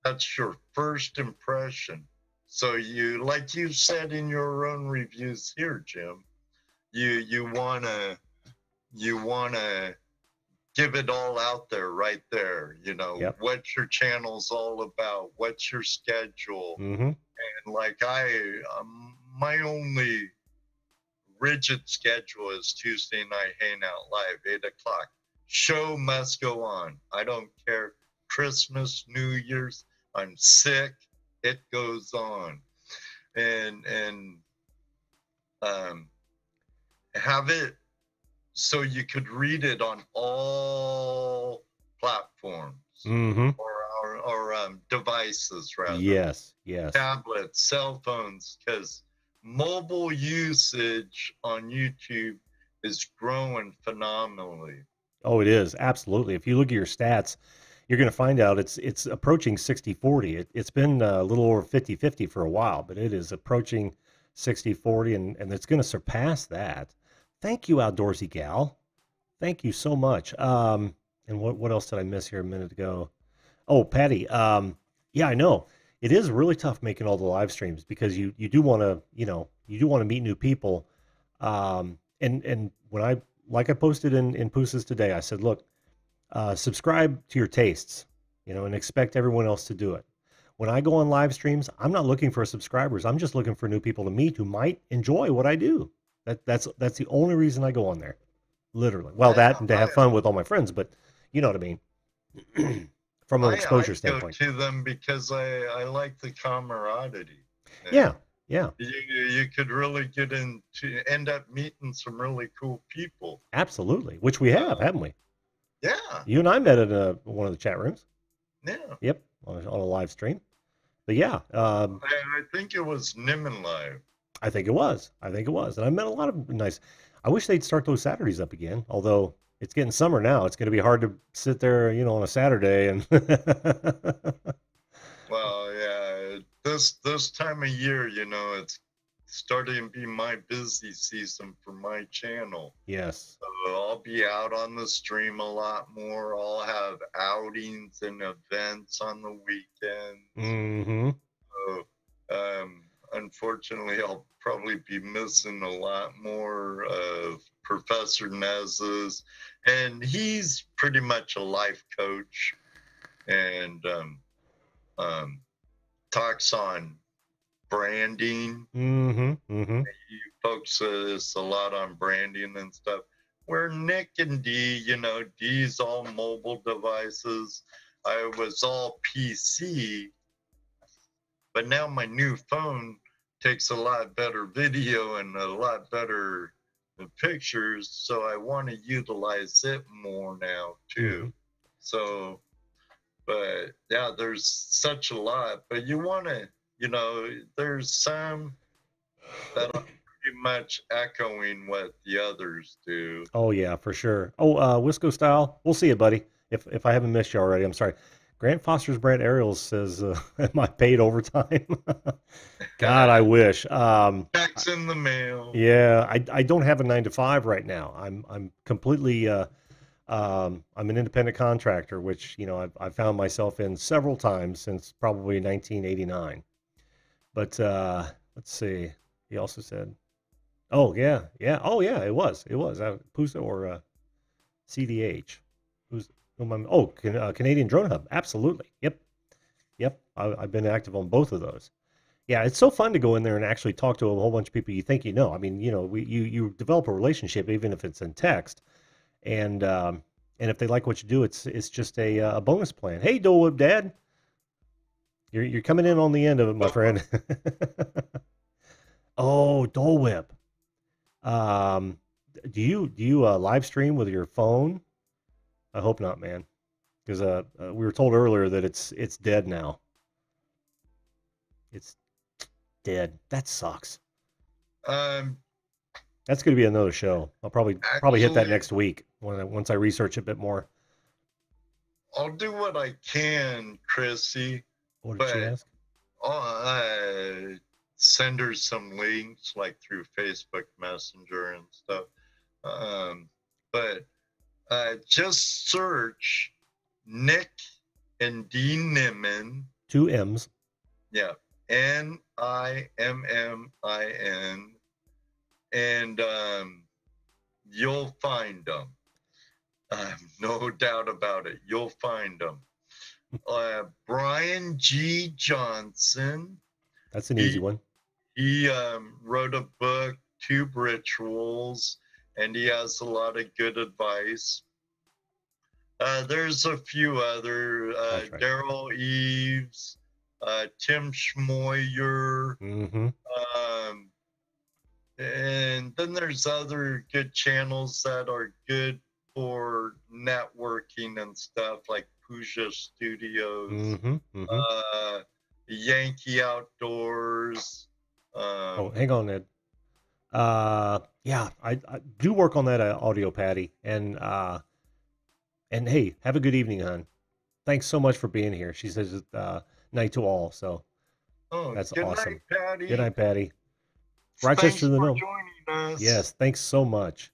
that's your first impression. So like you said in your own reviews here, Jim, you wanna give it all out there right there. What your channel's all about, what's your schedule. And like my only rigid schedule is Tuesday night Hangout Live, 8:00. Show must go on. I don't care. Christmas, New Year's, I'm sick. It goes on. And have it so you could read it on all platforms or devices, rather. Yes. Tablets, cell phones, because mobile usage on YouTube is growing phenomenally. Oh, it is. Absolutely. If you look at your stats, you're going to find out it's approaching 60-40. It's been a little over 50-50 for a while, but it is approaching 60-40, and it's going to surpass that. Thank you, Outdoorsy Gal. Thank you so much. And what else did I miss here a minute ago? Oh, Patty. Yeah, I know. It is really tough making all the live streams because you do want to, you do want to meet new people. And when like I posted in Pooses today, I said, look, subscribe to your tastes, and expect everyone else to do it. When I go on live streams, I'm not looking for subscribers. I'm just looking for new people to meet who might enjoy what I do. That's the only reason I go on there. Literally. Well, that Yeah, and to have fun with all my friends, but you know what I mean. From an I exposure go standpoint. to them because I like the camaraderie. Yeah, yeah, You could really end up meeting some really cool people. absolutely. Which we have, haven't we? Yeah, You and I met in one of the chat rooms. yeah. Yep, on a live stream. But yeah, I think it was Niman Live. I think it was. I think it was. And I met a lot of nice. I wish they'd start those Saturdays up again. Although it's getting summer now, it's going to be hard to sit there, on a Saturday and. Well, yeah, this time of year, it's starting to be my busy season for my channel. Yes. So I'll be out on the stream a lot more. I'll have outings and events on the weekends. Mm-hmm. So, unfortunately, I'll probably be missing a lot more of Professor Nez's, and he's pretty much a life coach, and talks on branding. Mm-hmm. Mm-hmm. He focuses a lot on branding and stuff. Where Nick and D, D's all mobile devices. I was all PC, but now my new phone takes a lot better video and a lot better pictures, so I want to utilize it more now too. Mm-hmm. So, but yeah, there's such a lot, but you want to, there's some that are pretty much echoing what the others do. Oh yeah, for sure. Oh, Wisco style. We'll see you, buddy. If I haven't missed you already, I'm sorry. Grant Foster's Brand Ariels says, "Am I paid overtime?" God, I wish. Checks in the mail. Yeah, I don't have a 9 to 5 right now. I'm completely I'm an independent contractor, which I've found myself in several times since probably 1989. But let's see. He also said, "Oh yeah, yeah, oh yeah, it was Pusa or CDH. Who's Canadian Drone Hub? Absolutely. Yep, yep. I've been active on both of those. Yeah, it's so fun to go in there and actually talk to a whole bunch of people you think you know. I mean, you develop a relationship even if it's in text, and if they like what you do, it's just a bonus plan. Hey, Dole Whip Dad, you're coming in on the end of it, my friend. Oh, Dole Whip. Um, do you live stream with your phone? I hope not, man, because we were told earlier that it's dead now. It's dead. That sucks. Um, That's going to be another show. I'll probably hit that Actually- next week once I research a bit more. I'll do what I can, Chrissy. What did she But- ask? I'll send her some links like through Facebook Messenger and stuff. But just search Nick and Dean Nimmin. 2 M's. Yeah, Nimmin, and you'll find them. No doubt about it. You'll find them. Brian G. Johnson. That's an easy one. He wrote a book, Tube Rituals, and he has a lot of good advice. There's a few other, That's right. Daryl Eves, Tim Schmoyer, Mm-hmm. and then there's other good channels that are good for networking and stuff, like Puja Studios, Mm-hmm. Mm-hmm. Yankee Outdoors. Oh, hang on, Ed. Yeah, I do work on that audio, Patty. And hey, have a good evening, hon. Thanks so much for being here. She says night to all. So Oh, that's good night, awesome. Good Patty. night, Patty. Thanks Rochester, the for no. joining us. Yes, thanks so much.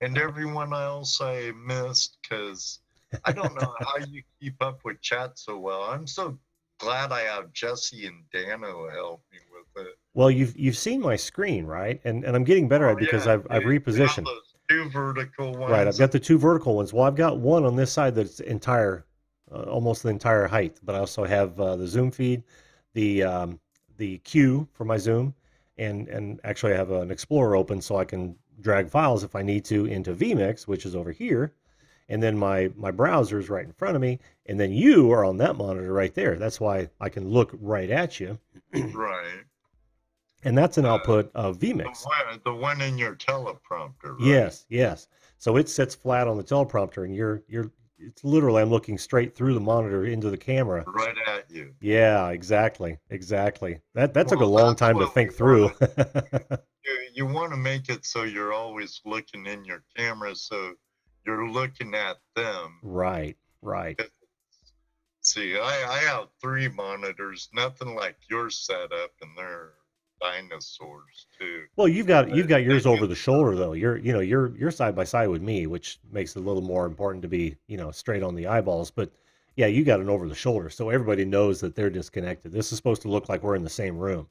And everyone else I missed, because I don't know how you keep up with chat so well. I'm so glad I have Jesse and Dano help me with it. Well, you've seen my screen, right? And I'm getting better at Oh it because yeah, I've you have repositioned. those two vertical Right, I've ones. got the two vertical ones. Well, I've got one on this side that's entire, almost the entire height. But I also have the zoom feed, the queue for my zoom, and actually I have an Explorer open so I can drag files if I need to into vMix, which is over here, and then my browser is right in front of me, and then you are on that monitor right there. That's why I can look right at you, Right. and that's an Uh, output of vMix. the one in your teleprompter, right? Yes, yes. So it sits flat on the teleprompter, and you're it's literally I'm looking straight through the monitor into the camera. Right at you. Yeah, exactly, exactly. That took a Well, long that's time to what we think through. want you want to make it so you're always looking in your camera, so you're looking at them. Right, right. See, I have three monitors, nothing like your setup, and they're dinosaurs too. Well, you've got They yours over do the shoulder though. You're side by side with me, which makes it a little more important to be, straight on the eyeballs. But yeah, you got an over the shoulder, so everybody knows that they're disconnected. This is supposed to look like we're in the same room.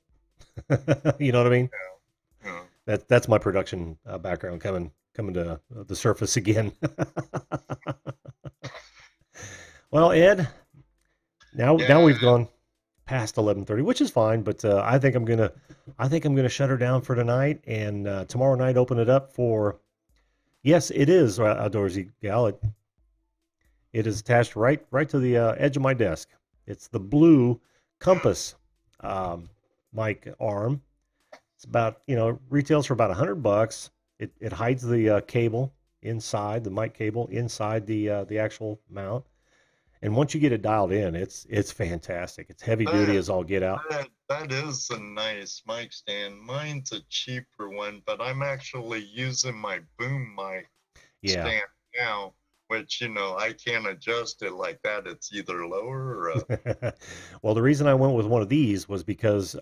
You know what I mean? you know, That's my production background coming to the surface again. Well, Ed, now yeah, we've gone past 11:30, which is fine, but I think I'm gonna shut her down for tonight, and tomorrow night open it up for. Yes, it is outdoorsy gal. It is attached right to the edge of my desk. It's the blue Compass um, mic arm. It's about, retails for about $100. It hides the cable inside the mic cable inside the actual mount. And once you get it dialed in, it's fantastic. It's heavy duty that, as all get out. that is a nice mic stand. Mine's a cheaper one, but I'm actually using my boom mic Yeah. stand now, which I can't adjust it like that. It's either lower or up. Well, the reason I went with one of these was because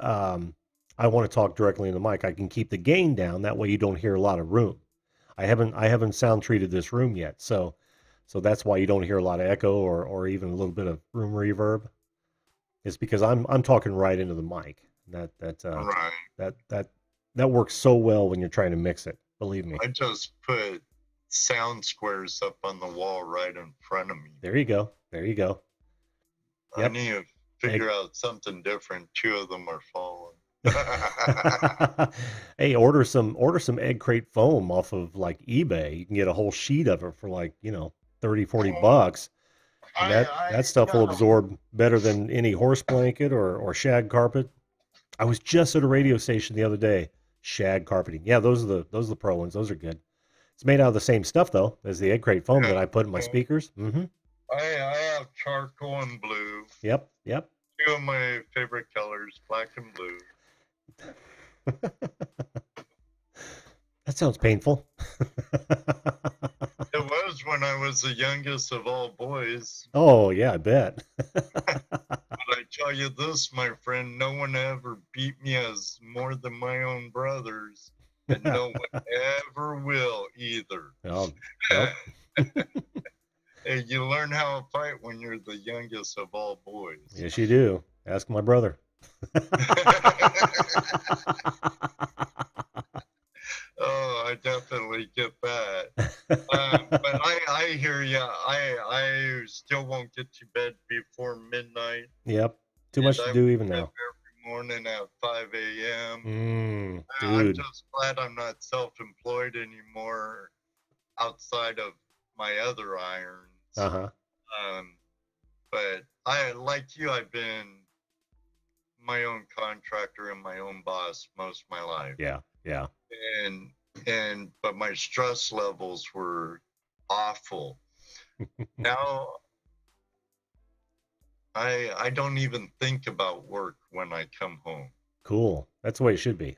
I want to talk directly in the mic. I can keep the gain down. That way you don't hear a lot of room. I haven't sound treated this room yet, so that's why you don't hear a lot of echo or even a little bit of room reverb. It's because I'm talking right into the mic. That that uh, Right. that that that works so well when you're trying to mix it. Believe me. I just put sound squares up on the wall right in front of me. There you go. There you go. I Yep. need to figure out something different. Two of them are falling. Hey, order some egg crate foam off of like eBay. You can get a whole sheet of it for like, 30, $40. And that stuff will Yeah. absorb better than any horse blanket or shag carpet. I was just at a radio station the other day. Shag carpeting. Yeah, those are the pro ones. Those are good. It's made out of the same stuff though as the egg crate foam that I put in my speakers. Mm-hmm. I have charcoal and blue. Yep, yep. Two of my favorite colors, black and blue. That sounds painful. It was when I was the youngest of all boys. Oh, yeah, I bet. But I tell you this, my friend, no one ever beat me as more than my own brothers. And no one ever will either. Oh, well. Hey, you learn how to fight when you're the youngest of all boys. Yes, you do. Ask my brother. Oh, I definitely get that. But I hear you. I still won't get to bed before midnight. Yep. Too much to do even now. Every morning at 5 a.m. I'm Dude. just glad I'm not self-employed anymore outside of my other irons. Uh-huh. But like you, I've been my own contractor and my own boss most of my life. Yeah, yeah. But my stress levels were awful. Now I don't even think about work when I come home. Cool. That's the way it should be.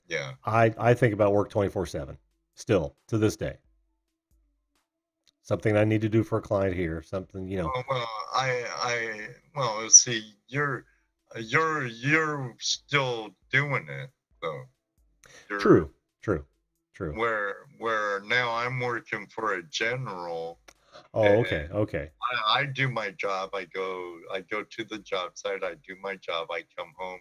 Yeah. I think about work 24/7 still to this day. Something I need to do for a client here, something, Well, well, see, you're still doing it though. You're true, true, true. where now I'm working for a general, Oh, okay, and okay. I do my job. I go to the job site. I do my job. I come home,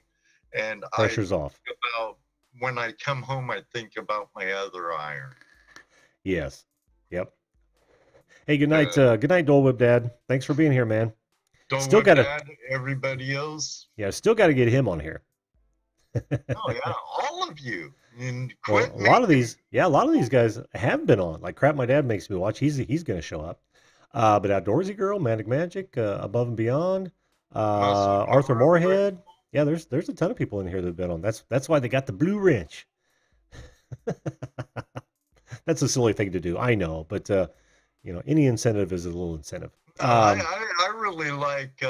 and I Pressure's off. think about when I come home. I think about my other iron. Yes. Yep. Hey, Uh, good night, Dole Whip Dad. Thanks for being here, man. Don't Still whip gotta, dad. Everybody else. yeah, still gotta get him on here. Oh yeah, all of you. And Well, quit making. a lot of these guys have been on. Like Crap My Dad Makes Me Watch. He's gonna show up. But Outdoorsy Girl, Manic Magic, Above and Beyond, Muscle Arthur car Moorhead. appraisal. Yeah, there's a ton of people in here that've been on. That's why they got the blue wrench. That's a silly thing to do, I know, but any incentive is a little incentive. No, I really like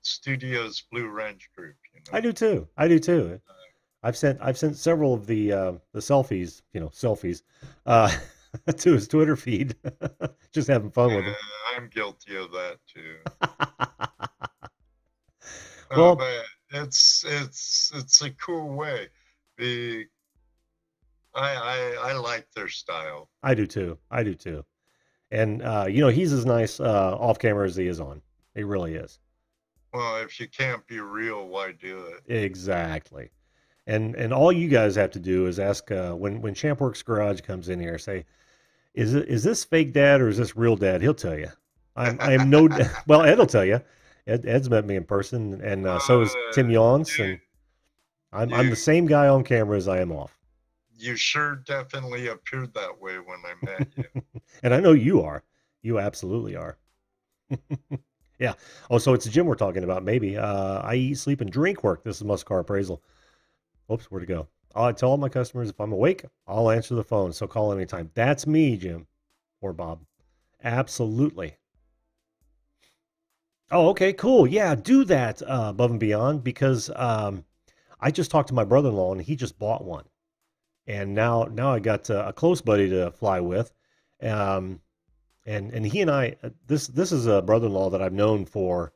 Studios Blue Wrench Group. I do too. I do too. I've sent several of the selfies, selfies, uh, to his Twitter feed, just having fun with him. I'm guilty of that too. Well, But it's a cool way. The I like their style. I do too. I do too. And he's as nice off camera as he is on. He really is. Well, if you can't be real, why do it? Exactly. And all you guys have to do is ask when Champworks Garage comes in here, say, is this fake dad or is this real dad? He'll tell you. I am no well, Ed'll tell you. Ed's met me in person, and so is Tim Yawns, you, and I'm the you same guy on camera as I am off. you sure definitely appeared that way when I met you. And I know you are. You absolutely are. Yeah. Oh, so it's the gym we're talking about. Maybe. I eat, sleep, and drink work. This is Muscle Car Appraisal. Oops, where'd it go? I tell all my customers if I'm awake, I'll answer the phone. So call anytime. That's me, Jim or Bob. Absolutely. Oh, okay, cool. Yeah, do that above and beyond because I just talked to my brother-in-law and he just bought one, and now I got a close buddy to fly with, um, and he and I this is a brother-in-law that I've known for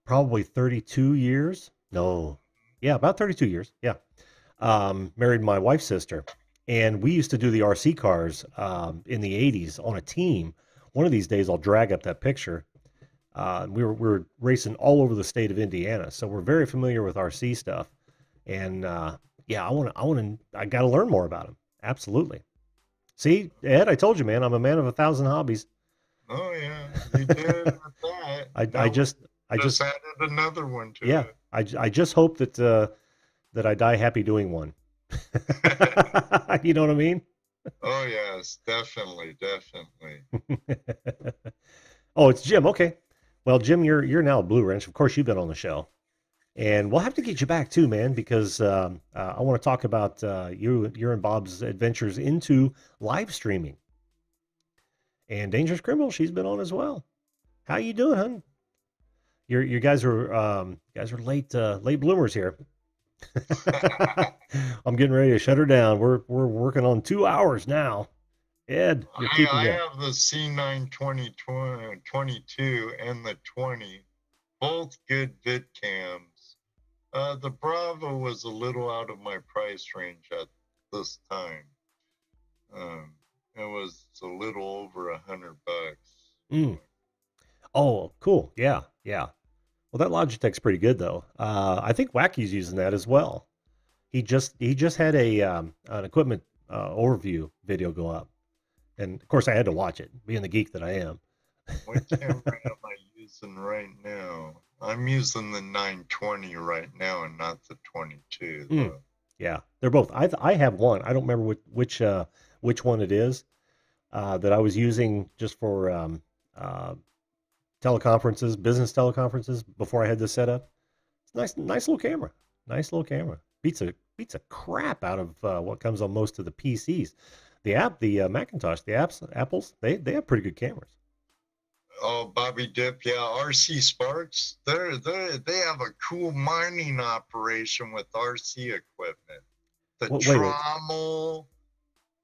probably 32 years. No, yeah, about 32 years. Yeah, married my wife's sister, and we used to do the RC cars in the 80s on a team. One of these days, I'll drag up that picture. We were racing all over the state of Indiana, so we're very familiar with RC stuff. And yeah, I got to learn more about them. Absolutely. See, Ed, I told you, man, I'm a man of 1,000 hobbies. Oh yeah, you did with that. I, I Now we just, I just just, added another one yeah, to I just hope that I die happy doing one. it. You know what I mean? Oh yes, definitely, definitely. Oh, it's Jim. Okay. Well, Jim, you're now a Blue Wrench. Of course, you've been on the show, and we'll have to get you back too, man, because I want to talk about your and Bob's adventures into live streaming. And Dangerous Criminal, she's been on as well. How you doing, hun? You guys are late bloomers here. I'm getting ready to shut her down. We're working on 2 hours now. Ed, you're keeping I me. have the C9 2022 and the 20, both good vid cams. The Bravo was a little out of my price range at this time. It was a little over $100. Mm. Oh, cool. Yeah, yeah. Well, that Logitech's pretty good though. I think Wacky's using that as well. He just had an equipment overview video go up, and of course I had to watch it, being the geek that I am. What camera am I using right now? I'm using the 920 right now and not the 22 Mm, though. yeah, they're both. I have one. I don't remember which one it is that I was using just for teleconferences, business teleconferences before I had this set up. It's nice little camera. Nice little camera. Beats a crap out of what comes on most of the PCs. The Macintosh, the Apples, they have pretty good cameras. Oh, Bobby Dip, yeah, RC Sparks. They have a cool mining operation with RC equipment. The Wait. trommel.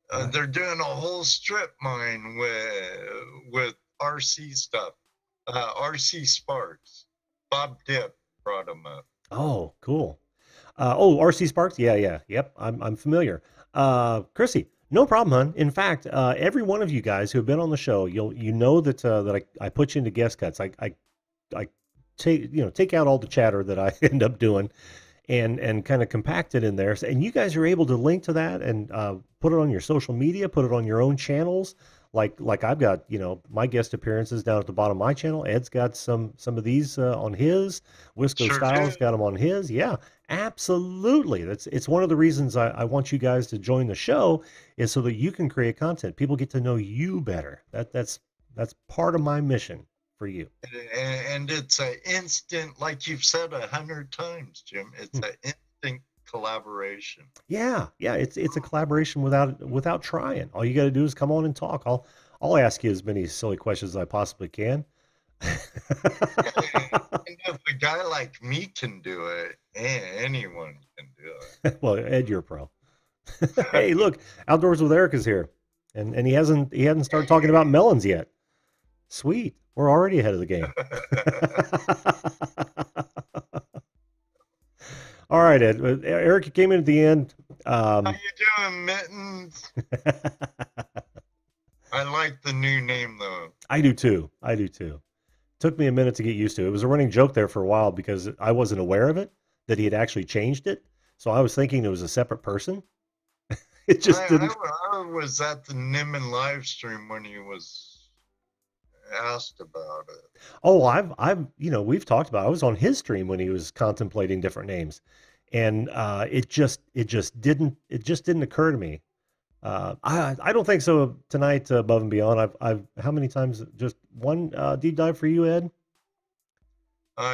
What? They're doing a whole strip mine with RC stuff. RC Sparks. Bob Dip brought them up. Oh, cool. RC Sparks. Yeah. Yep. I'm familiar. Chrissy, no problem, hon. In fact, every one of you guys who have been on the show, you know that I put you into guest cuts. I take out all the chatter that I end up doing and kind of compact it in there. And you guys are able to link to that and put it on your social media, put it on your own channels. Like I've got, my guest appearances down at the bottom of my channel. Ed's got some of these on his. Wisco Sure Styles do. got them on his. Yeah, absolutely. It's one of the reasons I want you guys to join the show is so that you can create content. People get to know you better. That's part of my mission for you. And it's an instant, like you've said 100 times, Jim. It's an instant collaboration. Yeah, it's a collaboration without trying. All you got to do is come on and talk. I'll ask you as many silly questions as I possibly can. And if a guy like me can do it, anyone can do it. Well, Ed, you're a pro. Hey, look, Outdoors with Eric is here, and he hadn't started talking about melons yet. Sweet, we're already ahead of the game. All right, Ed. Eric, you came in at the end. How you doing, Mittens? I like the new name though. I do too. Took me a minute to get used to it. It was a running joke there for a while because I wasn't aware of it, that he had actually changed it. So I was thinking it was a separate person. It just didn't. I was at the Niman live stream when he was asked about it. Oh, we've talked about it. I was on his stream when he was contemplating different names. And it just didn't occur to me. I don't think so tonight, above and beyond. I've how many times? Just one deep dive for you, Ed?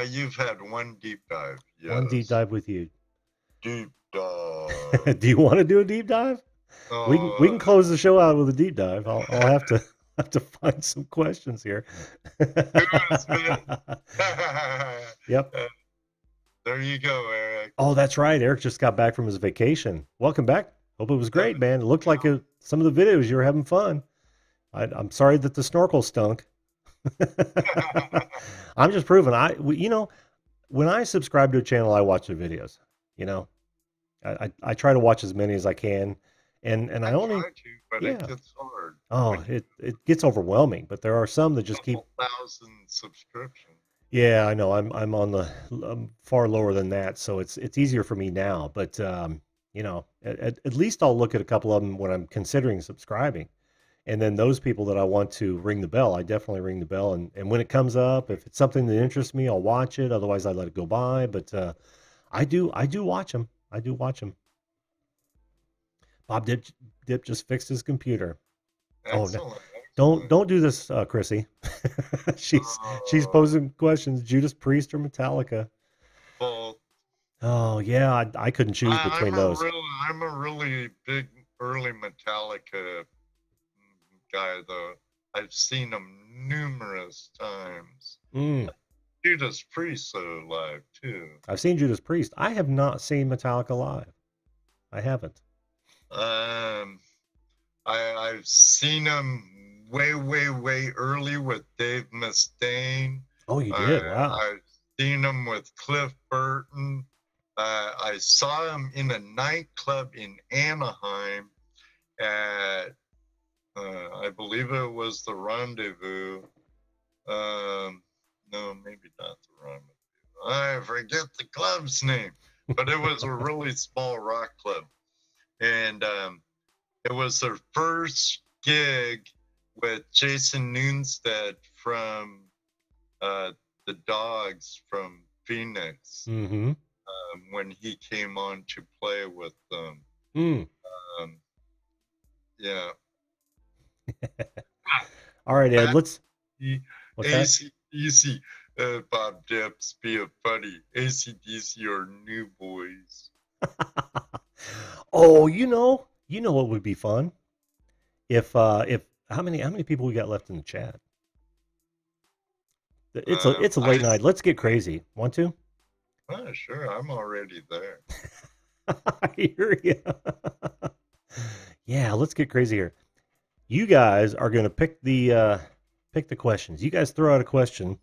You've had one deep dive. Yes. One deep dive with you. Deep dive. Do you want to do a deep dive? We can close the show out with a deep dive. I'll have to find some questions here. Yep. There you go, Eric. Oh, that's right. Eric just got back from his vacation. Welcome back. Hope it was great, man. It looked like some of the videos you were having fun. I'm sorry that the snorkel stunk. I'm just proving when I subscribe to a channel, I watch their videos. I try to watch as many as I can, and I only try to, but it gets hard. Oh, it gets overwhelming. But there are some that just keep 1,000 subscriptions. Yeah, I know. I'm on far lower than that, so it's easier for me now. But at least I'll look at a couple of them when I'm considering subscribing. And then those people that I want to ring the bell, I definitely ring the bell. And when it comes up, if it's something that interests me, I'll watch it. Otherwise, I let it go by. But I do watch them. I do watch them. Bob Dip just fixed his computer. Excellent. Oh, no. Don't do this, Chrissy. she's posing questions. Judas Priest or Metallica? Both. Oh yeah, I couldn't choose between those. I'm a really big early Metallica guy, though. I've seen them numerous times. Judas Priest live too. I've seen Judas Priest. I have not seen Metallica live. I haven't. I've seen them way early with Dave Mustaine. Oh, you did? Wow. I've seen them with Cliff Burton. I saw him in a nightclub in Anaheim at, I believe it was the Rendezvous. No, maybe not the Rendezvous. I forget the club's name, but it was a really small rock club. And it was their first gig with Jason Newsted from the Dogs from Phoenix. Mm-hmm. When he came on to play with them. Yeah. All right, Ed, let's... AC/DC, Bob Dips, be a buddy. AC/DC are new boys. Oh, you know what would be fun? If how many people we got left in the chat? It's a late night. Let's get crazy. Want to? Oh, sure. I'm already there. I hear you. Yeah, let's get crazy here. You guys are going to pick the questions. You guys throw out a question,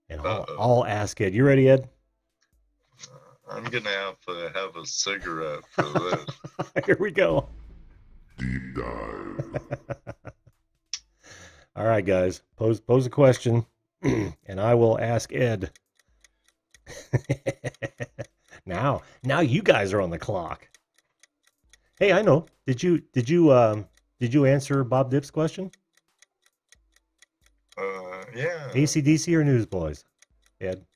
and I'll ask Ed. You ready, Ed? I'm gonna have to have a cigarette for this. Here we go. Deep dive. All right, guys. Pose a question, and I will ask Ed. Now you guys are on the clock. Hey, I know. Did you answer Bob Dip's question? Yeah. AC/DC or Newsboys, Ed?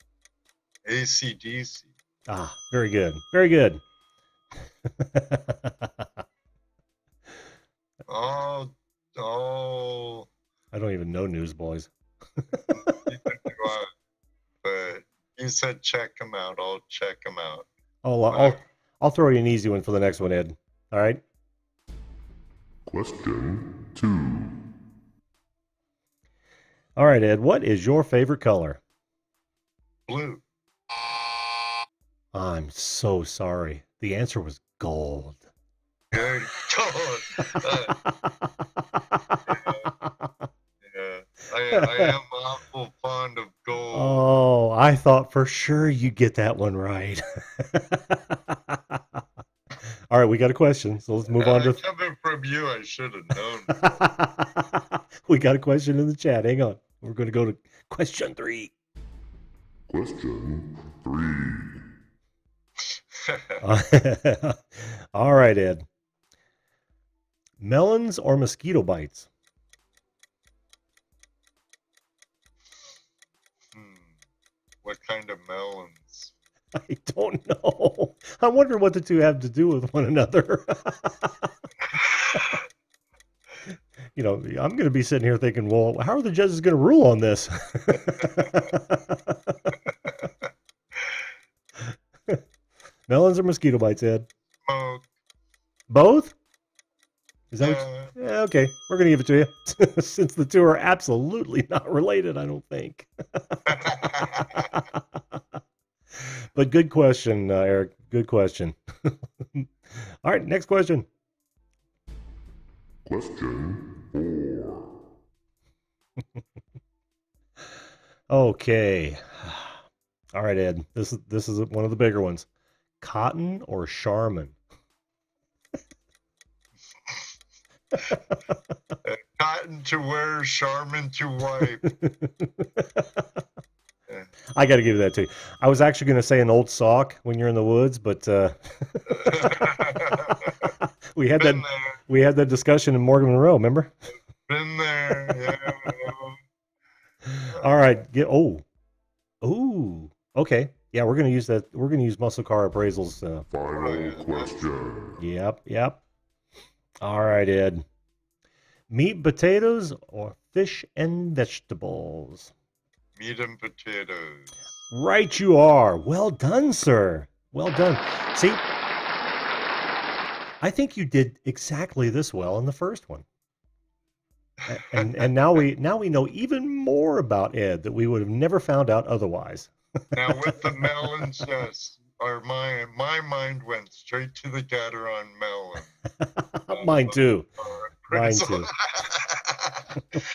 AC/DC. Ah, very good. Very good. Oh. I don't even know Newsboys. But you said check them out. I'll check them out. I'll throw you an easy one for the next one, Ed. All right. Question 2. All right, Ed. What is your favorite color? Blue. I'm so sorry. The answer was gold. Good. Gold. I am awful fond of gold. Oh, I thought for sure you'd get that one right. All right, we got a question, so let's move on to. Coming from you, I should have known. We got a question in the chat. Hang on. We're going to go to question 3. Question 3. All right, Ed. Melons or mosquito bites? What kind of melons? I don't know. I wonder what the two have to do with one another. You know, I'm going to be sitting here thinking, well, how are the judges going to rule on this? Melons or mosquito bites, Ed? Both? Is that what yeah, okay. We're going to give it to you. Since the two are absolutely not related, I don't think. But good question, Eric. Good question. All right, next question. Question 4. Okay. All right, Ed. This is one of the bigger ones. Cotton or Charmin? Cotton to wear, Charmin to wipe. I got to give you that too. I was actually going to say an old sock when you're in the woods, but we had that discussion in Morgan Monroe. Remember? Been there. Yeah. All right. Okay. Yeah, we're going to use that. We're going to use Muscle Car Appraisal's. Final question. Yep. All right, Ed. Meat and potatoes or fish and vegetables? Meat and potatoes. Right you are. Well done, sir. Well done. See, I think you did exactly this well in the first one. And now we know even more about Ed that we would have never found out otherwise. Now with the melons, yes. My mind went straight to the Gateron melon. Mine too. Mine too.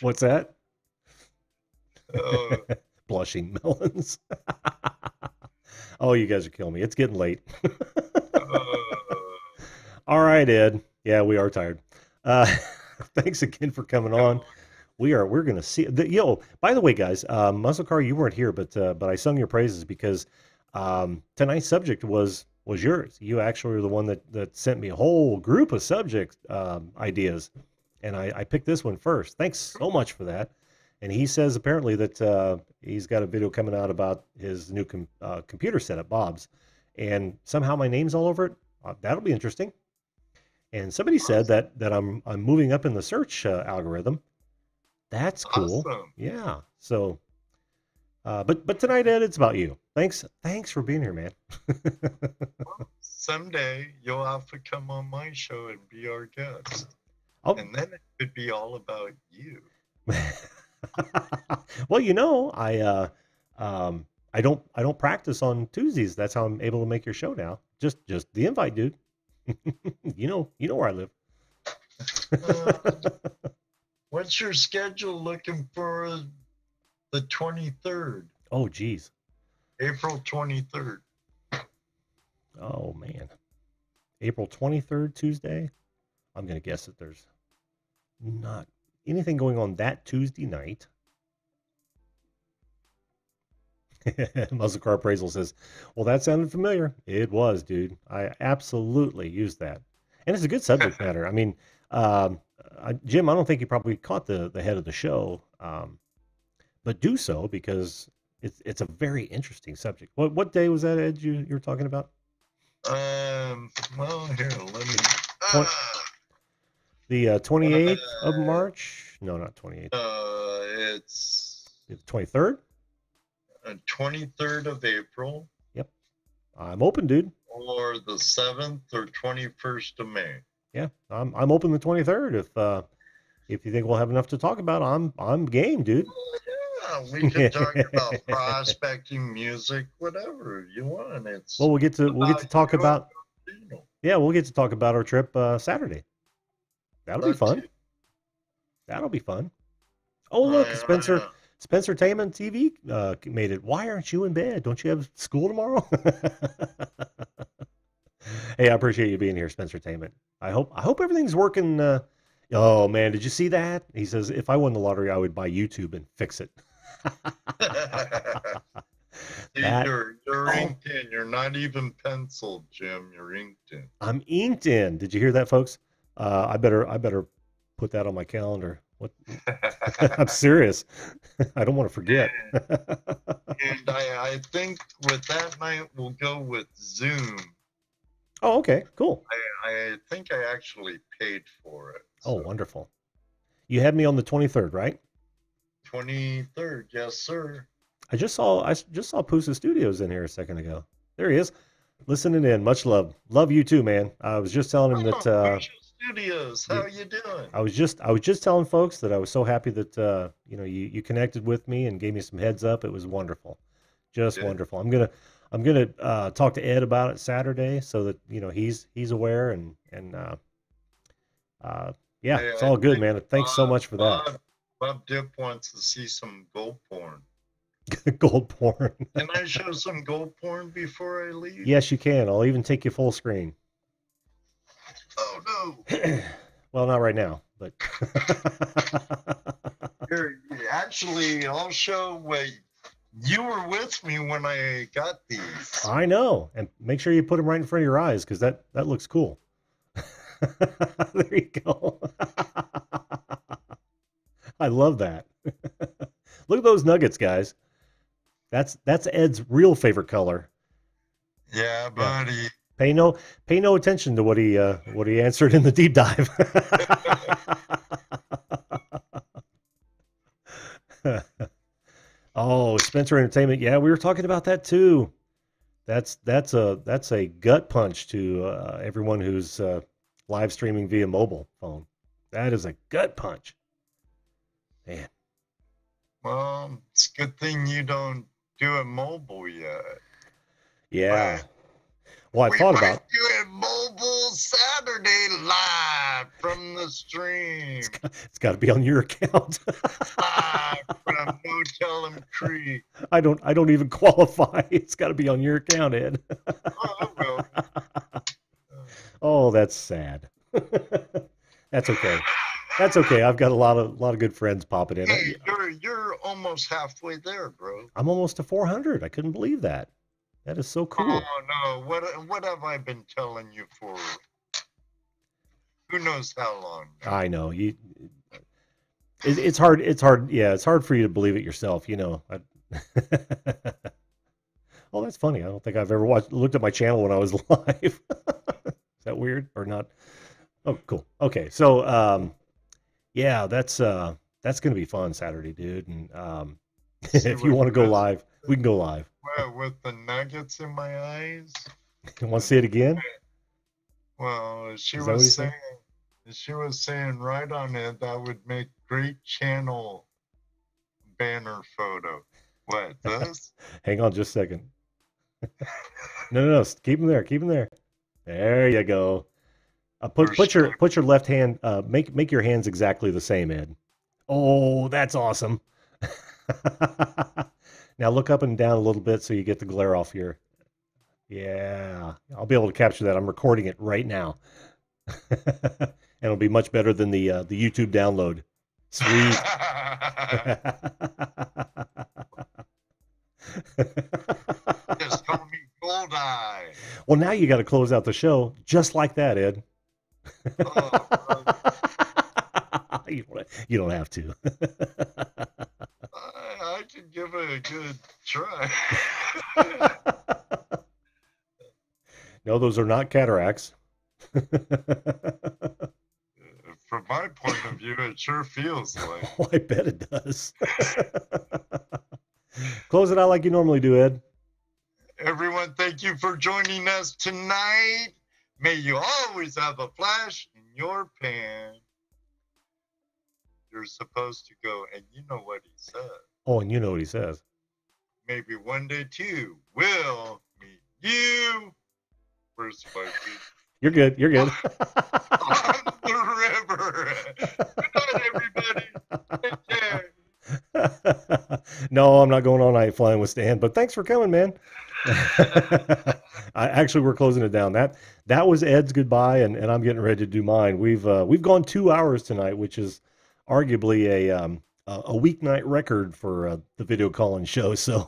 What's that? Blushing melons. Oh, you guys are killing me. It's getting late. All right, Ed. Yeah, we are tired. Thanks again for coming on. We're going to see. By the way, guys, Muscle Car, you weren't here, but I sung your praises because tonight's subject was yours. You actually were the one that sent me a whole group of subject ideas, and I picked this one first. Thanks so much for that. And he says apparently that he's got a video coming out about his new computer setup, Bob's, and somehow my name's all over it. That'll be interesting. And somebody said that I'm moving up in the search algorithm. That's cool. Awesome. Yeah. So, but tonight, Ed, it's about you. Thanks for being here, man. Well, someday you'll have to come on my show and be our guest, and then it could be all about you. Well, I don't practice on Tuesdays. That's how I'm able to make your show now. Just the invite, dude. You know where I live. Uh, what's your schedule looking for the 23rd? Oh, geez. April 23rd. Oh, man. April 23rd, Tuesday. I'm going to guess that there's not anything going on that Tuesday night. Muscle Car Appraisal says, well, that sounded familiar. It was, dude. I absolutely used that. And it's a good subject matter. I mean, Jim, I don't think you probably caught the head of the show, but do so because it's a very interesting subject. What day was that, Ed, you were talking about? Well, here, let me. The 28th of March? No, not 28th. It's The 23rd? 23rd of April. Yep. I'm open, dude. Or the 7th or 21st of May. Yeah, I'm open the 23rd. If you think we'll have enough to talk about, I'm game, dude. Yeah, we can talk about prospecting, music, whatever you want. It's well, we'll get to talk about. Yeah, we'll get to talk about our trip Saturday. That'll be fun. That'll be fun. Oh, look, Spencertainment TV made it. Why aren't you in bed? Don't you have school tomorrow? Hey, I appreciate you being here, Spencertainment. I hope everything's working. Oh man, did you see that? He says if I won the lottery, I would buy YouTube and fix it. You're inked in. You're not even penciled, Jim. You're inked in. I'm inked in. Did you hear that, folks? I better put that on my calendar. What? I'm serious. I don't want to forget. And I think with that night we'll go with Zoom. Oh, okay, cool. I think I actually paid for it. So. Oh, wonderful. You had me on the 23rd, right? 23rd, yes, sir. I just saw Pusa Studios in here a second ago. There he is, listening in. Much love. Love you too, man. I was just telling him that. Pusa Studios, how you doing? I was just telling folks that I was so happy that you connected with me and gave me some heads up. It was wonderful, just Good. Wonderful. I'm gonna talk to Ed about it Saturday so that he's aware and yeah, hey, it's all good, man. Thanks so much for that. Bob Dip wants to see some gold porn. Gold porn. Can I show some gold porn before I leave? Yes, you can. I'll even take you full screen. Oh no. Well, not right now, but Here, actually, I'll show what you were with me when I got these. I know, and make sure you put them right in front of your eyes because that looks cool. There you go. I love that. Look at those nuggets, guys. That's Ed's real favorite color. Yeah, buddy. Yeah. Pay no attention to what he answered in the deep dive. Oh, Spencer Entertainment. Yeah, we were talking about that too. That's a gut punch to everyone who's live streaming via mobile phone. That is a gut punch. Man. Well, it's a good thing you don't do it mobile yet. Yeah. Well, I thought about do it mobile Saturday live from the stream. It's got to be on your account. Live from Motel and Creek. I don't even qualify. It's got to be on your account, Ed. Oh, well. Oh, that's sad. That's okay. That's okay. I've got a lot of good friends popping in. Hey, you're almost halfway there, bro. I'm almost to 400. I couldn't believe that. That is so cool. Oh no! What have I been telling you for? Who knows how long? Now? I know you. It's hard. It's hard. Yeah, it's hard for you to believe it yourself. Oh, that's funny. I don't think I've ever looked at my channel when I was live. Is that weird or not? Oh, cool. Okay, so yeah, that's gonna be fun Saturday, dude. And if you want to go live, we can go live. With the nuggets in my eyes. You want to see it again? Well, she was saying right on it that would make great channel banner photo. What, this? Hang on just a second. No. Keep them there. Keep them there. There you go. Put your left hand. Make your hands exactly the same, Ed. Oh, that's awesome. Now look up and down a little bit so you get the glare off your. Yeah, I'll be able to capture that. I'm recording it right now, and it'll be much better than the YouTube download. Sweet. Just call me Gold Eye. Well, now you got to close out the show just like that, Ed. Oh, you don't have to. I can give it a good try. No, those are not cataracts. From my point of view, it sure feels like. Oh, I bet it does. Close it out like you normally do, Ed. Everyone, thank you for joining us tonight. May you always have a flash in your pan. You're supposed to go, and you know what he said. Oh, and you know what he says. Maybe one day, too, we'll meet you. Where's my feet? You're good. You're good. On the river. Good night, everybody. Take care. No, I'm not going all night flying with Stan, but thanks for coming, man. We're closing it down. That was Ed's goodbye, and I'm getting ready to do mine. We've gone 2 hours tonight, which is arguably a weeknight record for the video calling show. So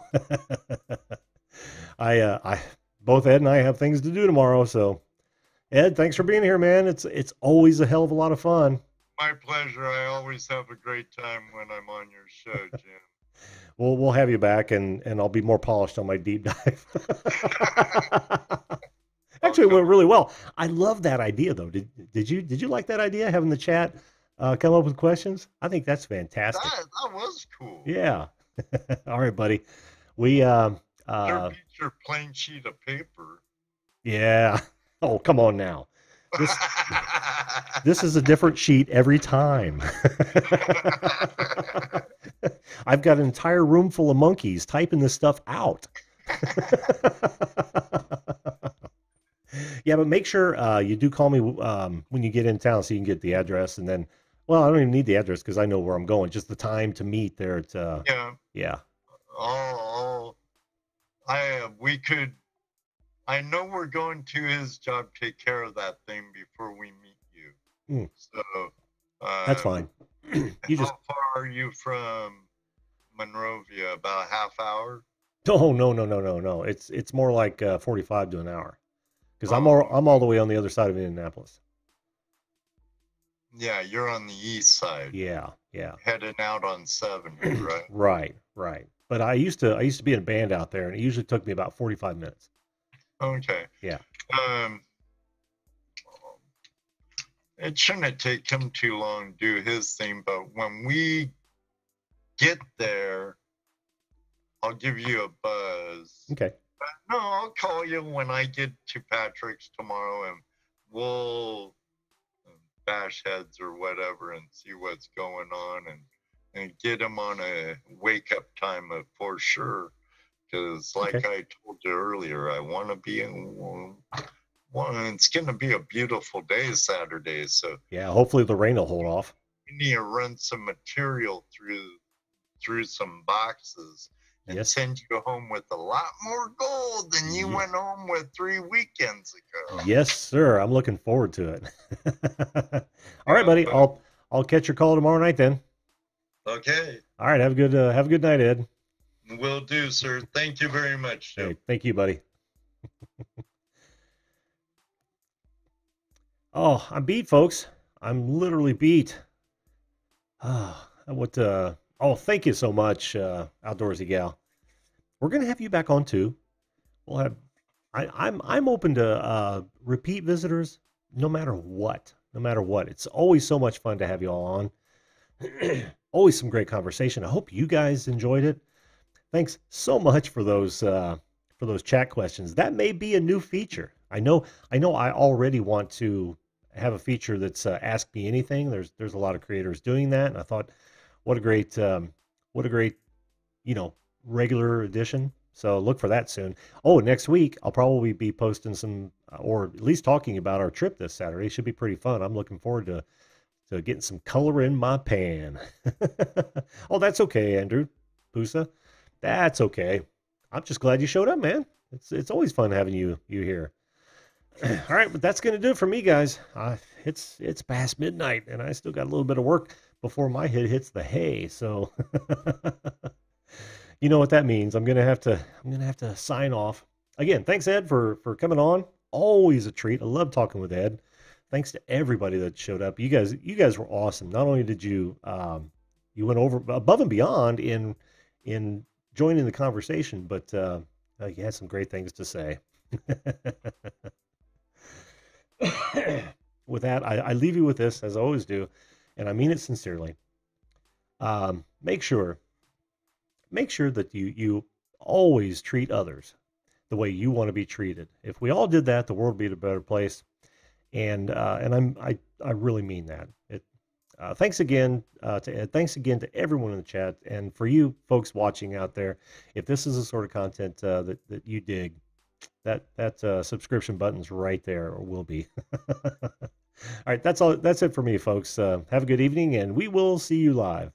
I both Ed and I have things to do tomorrow. So Ed, thanks for being here, man. It's always a hell of a lot of fun. My pleasure. I always have a great time when I'm on your show, Jim. We'll have you back, and I'll be more polished on my deep dive. Actually, it went really well. I love that idea, though. Did you like that idea, having the chat come up with questions? I think that's fantastic. That was cool. Yeah. All right, buddy. We There beats your plain sheet of paper. Yeah. Oh, come on now. This is a different sheet every time. I've got an entire room full of monkeys typing this stuff out. Yeah, but make sure you do call me when you get in town so you can get the address, and then, well, I don't even need the address because I know where I'm going. Just the time to meet there at yeah. I know we're going to his job, take care of that thing before we meet you. So that's fine. How far are you from Monrovia? About a half hour? Oh, no. It's more like 45 to an hour, because I'm all the way on the other side of Indianapolis. Yeah, you're on the east side. Yeah. Heading out on 70, right? Right. But I used to be in a band out there, and it usually took me about 45 minutes. Okay. Yeah. It shouldn't take him too long to do his thing, but when we get there, I'll give you a buzz. Okay. No, I'll call you when I get to Patrick's tomorrow, and we'll bash heads or whatever and see what's going on, and get him on a wake-up time for sure. Because like I told you earlier, I want to be in it's going to be a beautiful day Saturday. So yeah, hopefully the rain will hold off. We need to run some material through some boxes and send you home with a lot more gold than you went home with 3 weekends ago. Yes, sir. I'm looking forward to it. All right, buddy. I'll catch your call tomorrow night then. Okay. All right. Have a good night, Ed. Will do, sir. Thank you very much, Joe. Hey, thank you, buddy. Oh, I'm beat, folks. I'm literally beat. Thank you so much, Outdoorsy Gal. We're gonna have you back on too. We'll have. I'm open to repeat visitors, no matter what. It's always so much fun to have you all on. Always some great conversation. I hope you guys enjoyed it. Thanks so much for those chat questions. That may be a new feature. I know I already want to have a feature that's Ask Me Anything. There's a lot of creators doing that, and I thought, what a great regular edition. So look for that soon. Oh, next week I'll probably be posting some, or at least talking about our trip this Saturday. It should be pretty fun. I'm looking forward to getting some color in my pan. Oh, that's okay, Andrew Pusa. That's okay. I'm just glad you showed up, man. It's always fun having you here. All right, but that's gonna do it for me, guys. It's past midnight, and I still got a little bit of work before my head hits the hay. So you know what that means. I'm gonna have to sign off. Again, thanks Ed for coming on. Always a treat. I love talking with Ed. Thanks to everybody that showed up. You guys were awesome. Not only did you went over above and beyond in joining the conversation, but you had some great things to say. With that, I leave you with this as I always do, and I mean it sincerely. Make sure that you always treat others the way you want to be treated. If we all did that, the world would be a better place. And I really mean that. Thanks again to Ed. Thanks again to everyone in the chat, and for you folks watching out there. If this is the sort of content that you dig, that subscription button's right there, or will be. All right, that's all. That's it for me, folks. Have a good evening, and we will see you live.